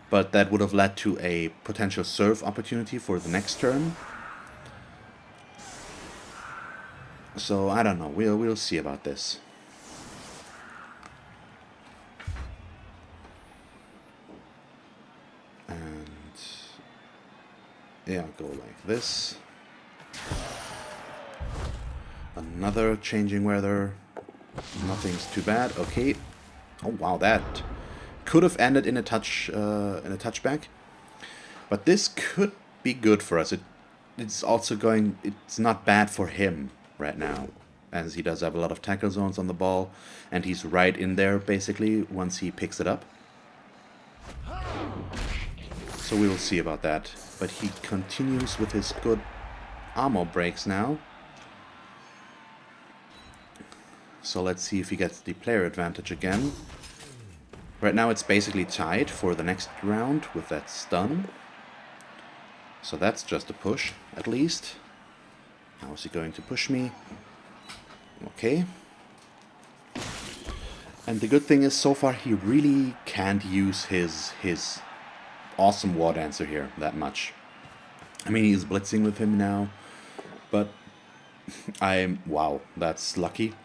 but that would have led to a potential serve opportunity for the next turn. So I don't know. We'll see about this. Yeah, go like this. Another changing weather. Nothing's too bad. Okay. Oh wow, that could have ended in a touchback. But this could be good for us. It's also going. It's not bad for him right now, as he does have a lot of tackle zones on the ball, and he's right in there basically once he picks it up. So we will see about that. But he continues with his good armor breaks now. So let's see if he gets the player advantage again. Right now it's basically tied for the next round with that stun. So that's just a push, at least. How is he going to push me? Okay. And the good thing is, so far he really can't use his awesome Wardancer here that much. I mean, he's blitzing with him now, but wow, that's lucky.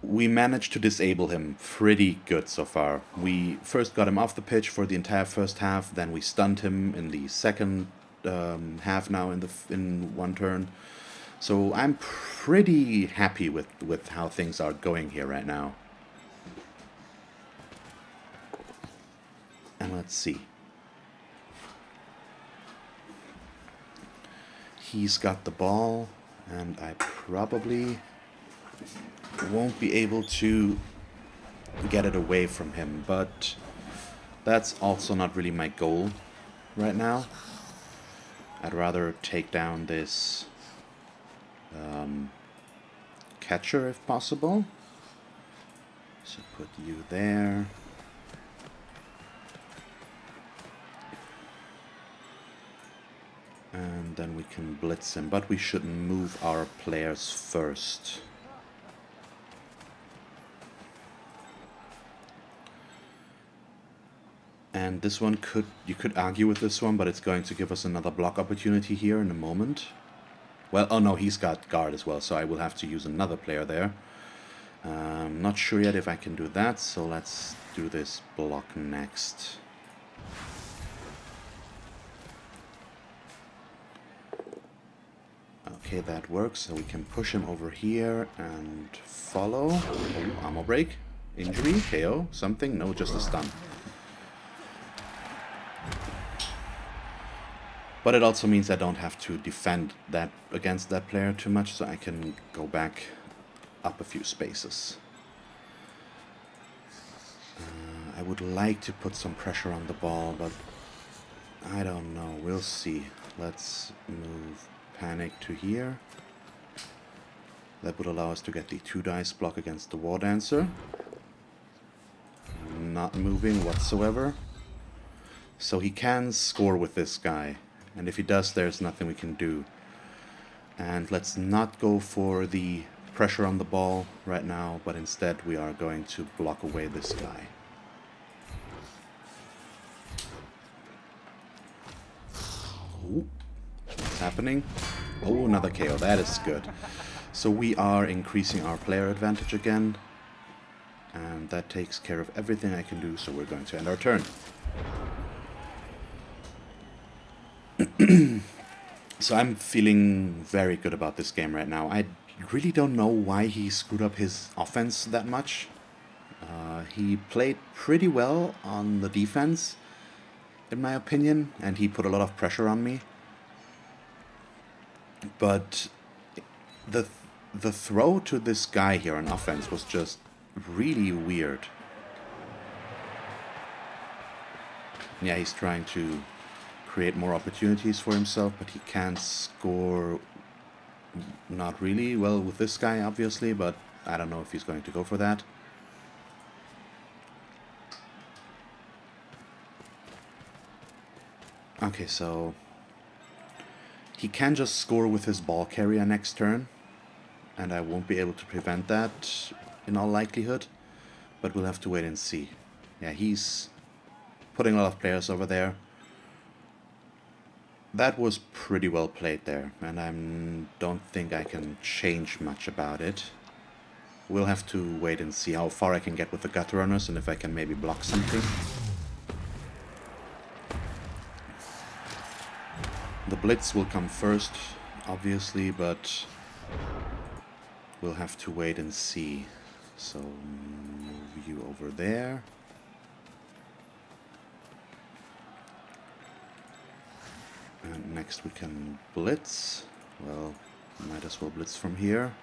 We managed to disable him pretty good so far. We first got him off the pitch for the entire first half, then we stunned him in the second half now in one turn. So I'm pretty happy with how things are going here right now. And let's see. He's got the ball, and I probably won't be able to get it away from him, but that's also not really my goal right now. I'd rather take down this catcher if possible. So put you there. And then we can blitz him, but we should move our players first. And this one you could argue with this one, but it's going to give us another block opportunity here in a moment. Well, oh no, he's got guard as well, so I will have to use another player there. Not sure yet if I can do that, so let's do this block next. Okay, that works, so we can push him over here and follow. Oh, armor break, injury, KO, something? No, just a stun. But it also means I don't have to defend that against that player too much, so I can go back up a few spaces. I would like to put some pressure on the ball, but I don't know. We'll see. Let's move Panic to here. That would allow us to get the 2 dice block against the Wardancer. Not moving whatsoever. So he can score with this guy. And if he does, there's nothing we can do. And let's not go for the pressure on the ball right now, but instead we are going to block away this guy. Ooh, what's happening? Oh, another KO. That is good. So we are increasing our player advantage again. And that takes care of everything I can do, so we're going to end our turn. So I'm feeling very good about this game right now. I really don't know why he screwed up his offense that much. He played pretty well on the defense, in my opinion, and he put a lot of pressure on me. But the throw to this guy here on offense was just really weird. Yeah, he's trying to create more opportunities for himself, but he can't score. Not really well with this guy, obviously, but I don't know if he's going to go for that. Okay, so he can just score with his ball carrier next turn, and I won't be able to prevent that in all likelihood, but we'll have to wait and see. Yeah, he's putting a lot of players over there. That was pretty well played there, and I don't think I can change much about it. We'll have to wait and see how far I can get with the gut runners and if I can maybe block something. The blitz will come first, obviously, but we'll have to wait and see. So move you over there. And next we can blitz. Well, might as well blitz from here.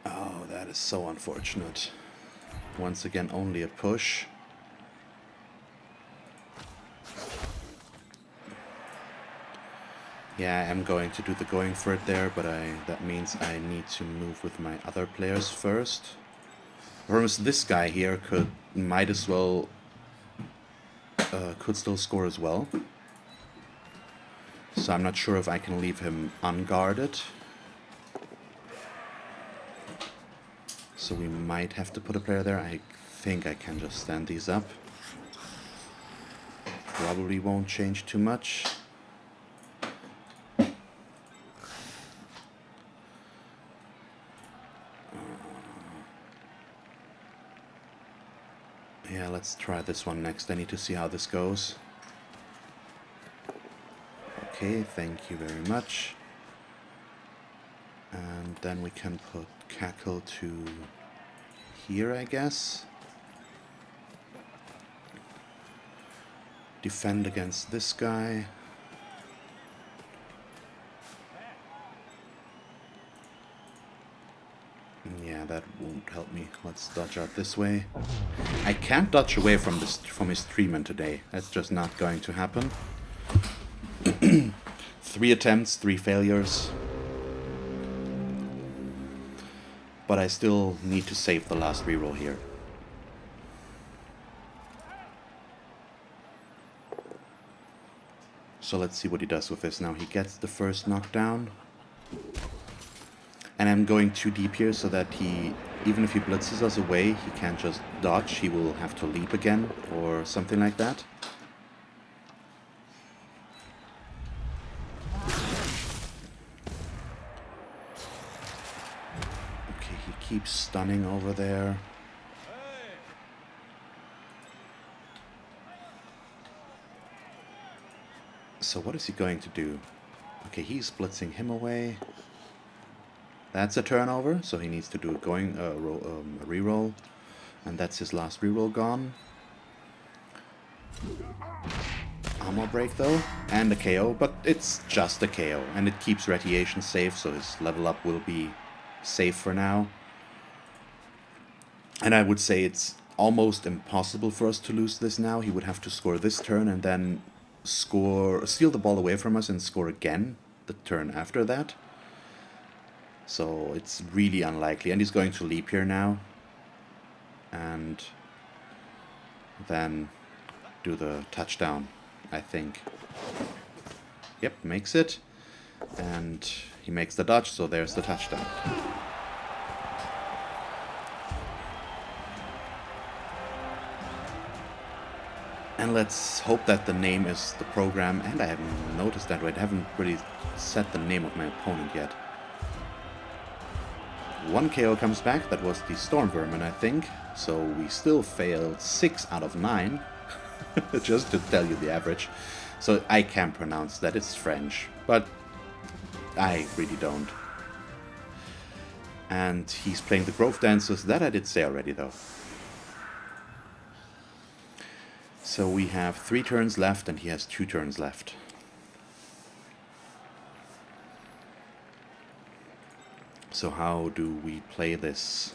Oh, that is so unfortunate. Once again, only a push. Yeah, I am going to do the going for it there, but that means I need to move with my other players first. Whereas this guy here might as well could still score as well. So I'm not sure if I can leave him unguarded. So we might have to put a player there. I think I can just stand these up. Probably won't change too much. Yeah, let's try this one next. I need to see how this goes. Okay, thank you very much. And then we can put Cackle to here, I guess. Defend against this guy. Yeah, that won't help me. Let's dodge out this way. I can't dodge away from his treatment today. That's just not going to happen. 3 attempts, 3 failures. But I still need to save the last reroll here. So let's see what he does with this now. He gets the first knockdown. And I'm going too deep here so that even if he blitzes us away, he can't just dodge. He will have to leap again or something like that. Okay, he keeps stunning over there. So what is he going to do? Okay, he's blitzing him away. That's a turnover, so he needs to do a reroll. And that's his last reroll gone. Armor break though, and a KO, but it's just a KO. And it keeps radiation safe, so his level up will be safe for now. And I would say it's almost impossible for us to lose this now. He would have to score this turn and then steal the ball away from us and score again the turn after that. So it's really unlikely. And he's going to leap here now. And then do the touchdown, I think. Yep, makes it. And he makes the dodge, so there's the touchdown. And let's hope that the name is the program. And I haven't noticed that, right? I haven't really set the name of my opponent yet. 1 KO comes back. That was the Storm Vermin, I think. So we still failed 6 out of 9. Just to tell you the average. So I can pronounce that. It's French. But I really don't. And he's playing the Grove Dancers. That I did say already, though. So we have 3 turns left, and he has 2 turns left. So how do we play this?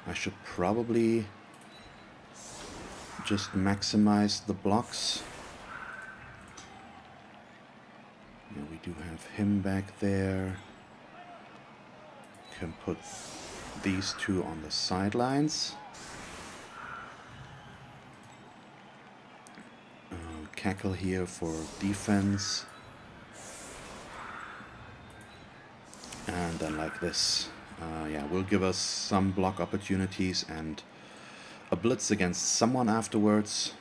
I should probably just maximize the blocks. Yeah, we do have him back there. Can put these 2 on the sidelines. Cackle here for defense. And then like this. Yeah, will give us some block opportunities and a blitz against someone afterwards.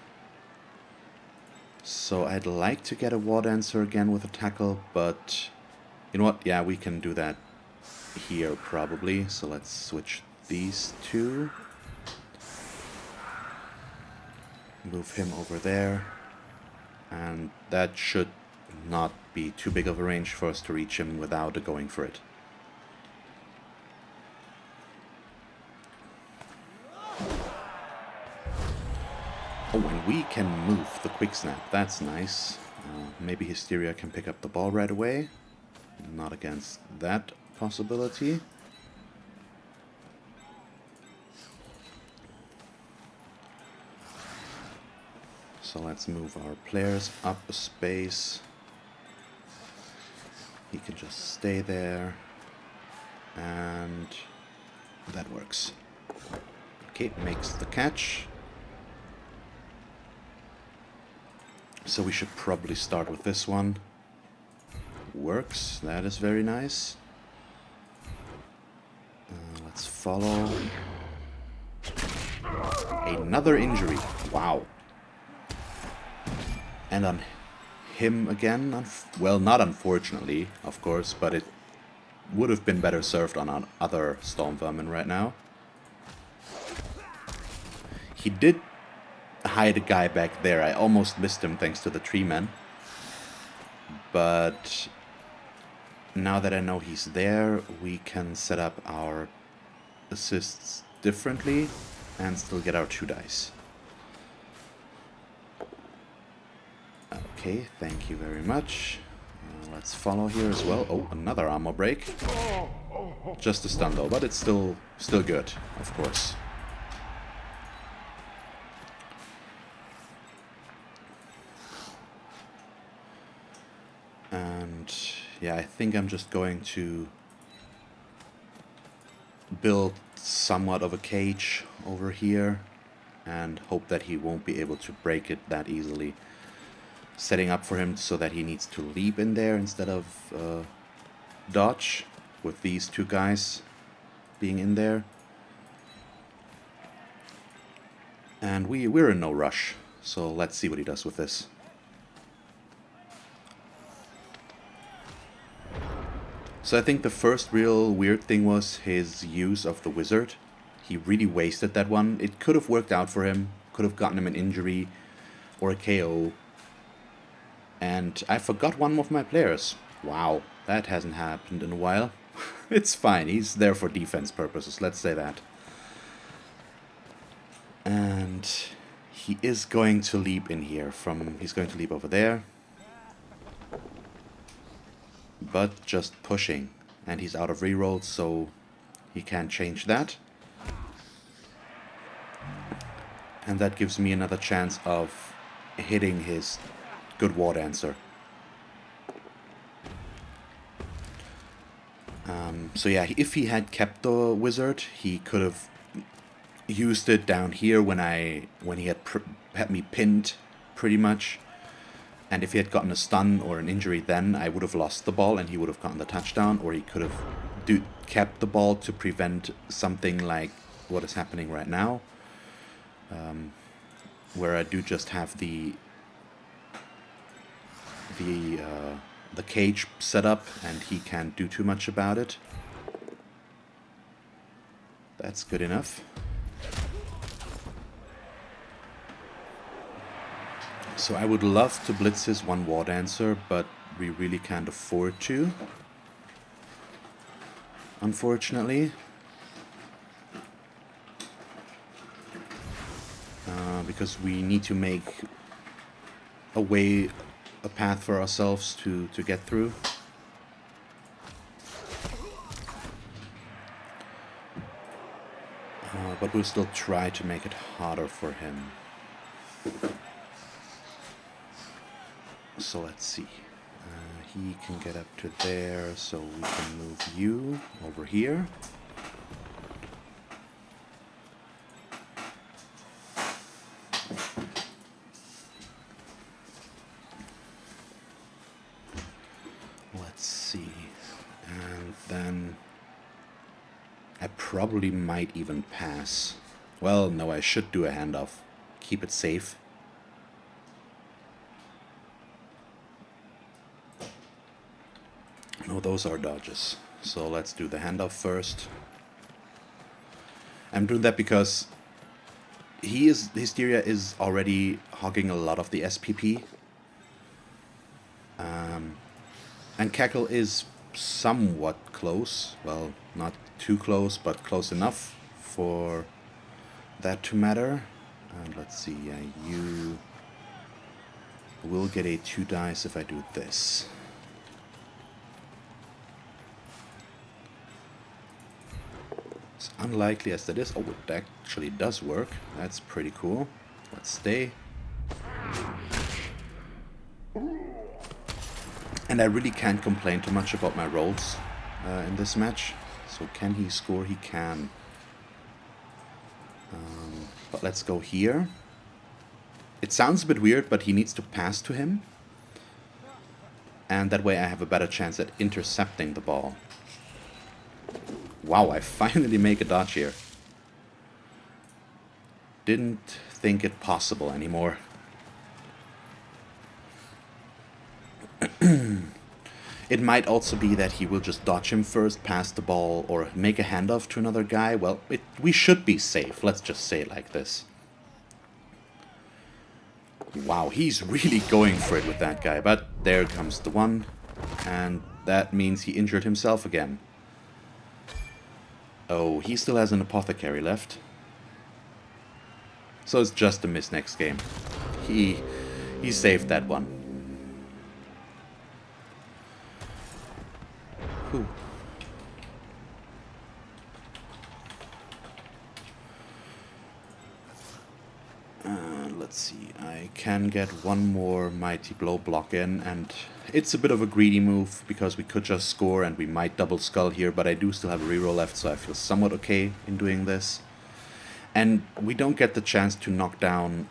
So I'd like to get a Wardancer again with a tackle, but you know what? Yeah, we can do that here probably. So let's switch these 2. Move him over there. And that should not be too big of a range for us to reach him without going for it. Oh, and we can move the quick snap. That's nice. Maybe Hysteria can pick up the ball right away. Not against that possibility. So let's move our players up a space. He can just stay there. And that works. Okay, makes the catch. So we should probably start with this one. Works, that is very nice. Let's follow. Another injury, wow. And on him again, well, not unfortunately, of course, but it would have been better served on other Storm Vermin right now. He did hide a guy back there. I almost missed him thanks to the tree man. But now that I know he's there, we can set up our assists differently and still get our 2 dice. Okay, thank you very much. Let's follow here as well. Oh, another armor break. Just a stun though, but it's still good, of course. And yeah, I think I'm just going to build somewhat of a cage over here and hope that he won't be able to break it that easily. Setting up for him so that he needs to leap in there instead of dodge, with these 2 guys being in there. And we're in no rush, so let's see what he does with this. So I think the first real weird thing was his use of the wizard. He really wasted that one. It could have worked out for him, could have gotten him an injury or a KO. And I forgot one of my players. Wow, that hasn't happened in a while. It's fine, he's there for defense purposes, let's say that. And he is going to leap in here he's going to leap over there. But just pushing. And he's out of rerolls, so he can't change that. And that gives me another chance of hitting his good Wardancer. So yeah, if he had kept the wizard, he could have used it down here when he had me pinned, pretty much. And if he had gotten a stun or an injury, then I would have lost the ball and he would have gotten the touchdown, or he could have kept the ball to prevent something like what is happening right now, where I do just have the cage set up and he can't do too much about it. That's good enough. So I would love to blitz his 1 Wardancer, but we really can't afford to, unfortunately. Because we need to make a path for ourselves to get through. But we'll still try to make it harder for him. So let's see. He can get up to there, so we can move you over here. Let's see. And then I probably might even pass. Well, no, I should do a handoff. Keep it safe. No, those are dodges. So let's do the handoff first. I'm doing that because Hysteria is already hogging a lot of the SPP. And Cackle is somewhat close. Well, not too close, but close enough for that to matter. And let's see, you will get a 2 dice if I do this. As unlikely as that is, oh, it actually does work. That's pretty cool. Let's stay. And I really can't complain too much about my rolls in this match. So can he score? He can. But let's go here. It sounds a bit weird, but he needs to pass to him. And that way I have a better chance at intercepting the ball. Wow, I finally make a dodge here. Didn't think it possible anymore. It might also be that he will just dodge him first, pass the ball, or make a handoff to another guy. Well, we should be safe. Let's just say it like this. Wow, he's really going for it with that guy. But there comes the one. And that means he injured himself again. Oh, he still has an apothecary left. So it's just a miss next game. He saved that one. Whew. Let's see, I can get one more Mighty Blow block in, and it's a bit of a greedy move, because we could just score and we might double skull here, but I do still have a reroll left, so I feel somewhat okay in doing this. And we don't get the chance to knock down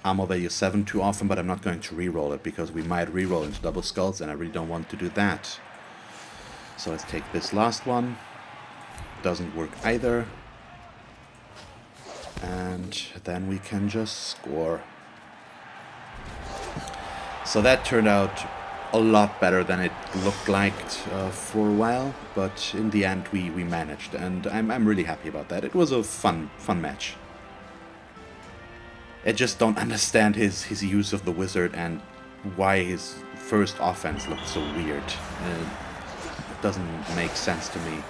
armor value 7 too often, but I'm not going to reroll it, because we might reroll into double skulls, and I really don't want to do that. So let's take this last one. Doesn't work either. And then we can just score. So that turned out a lot better than it looked like for a while, but in the end we managed, and I'm really happy about that. It was a fun match. I just don't understand his use of the wizard and why his first offense looked so weird. It doesn't make sense to me.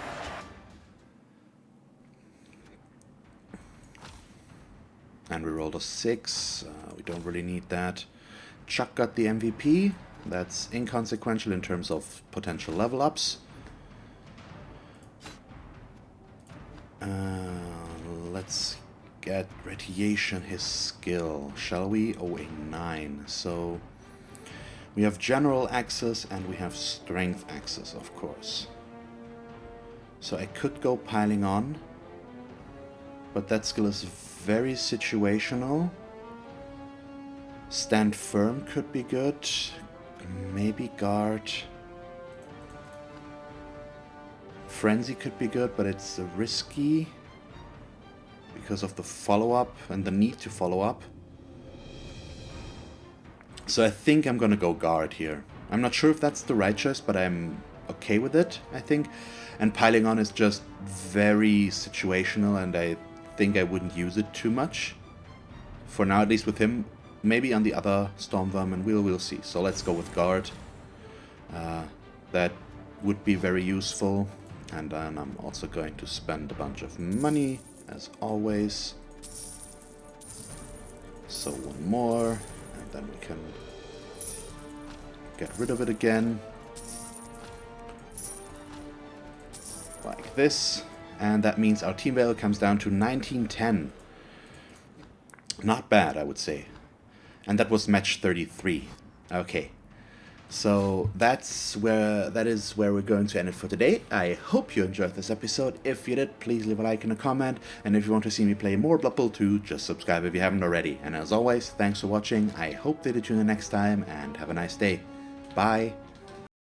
And we rolled a 6. We don't really need that. Chuck got the MVP. That's inconsequential in terms of potential level ups. Let's get Radiation, his skill, shall we? Oh, a 9. So we have general access and we have strength access, of course. So I could go piling on, but that skill is very situational. Stand firm could be good. Maybe guard. Frenzy could be good, but it's risky because of the follow-up and the need to follow up. So I think I'm gonna go guard here. I'm not sure if that's the right choice, but I'm okay with it, I think. And piling on is just very situational, and I think I wouldn't use it too much. For now, at least with him. Maybe on the other Stormworm, and we'll see. So let's go with guard. That would be very useful. And then I'm also going to spend a bunch of money, as always. So one more, and then we can get rid of it again. Like this. And that means our team value comes down to 1910. Not bad, I would say. And that was match 33. Okay. So that is where we're going to end it for today. I hope you enjoyed this episode. If you did, please leave a like and a comment. And if you want to see me play more Blood Bowl 2, just subscribe if you haven't already. And as always, thanks for watching. I hope that you tune in next time, and have a nice day. Bye.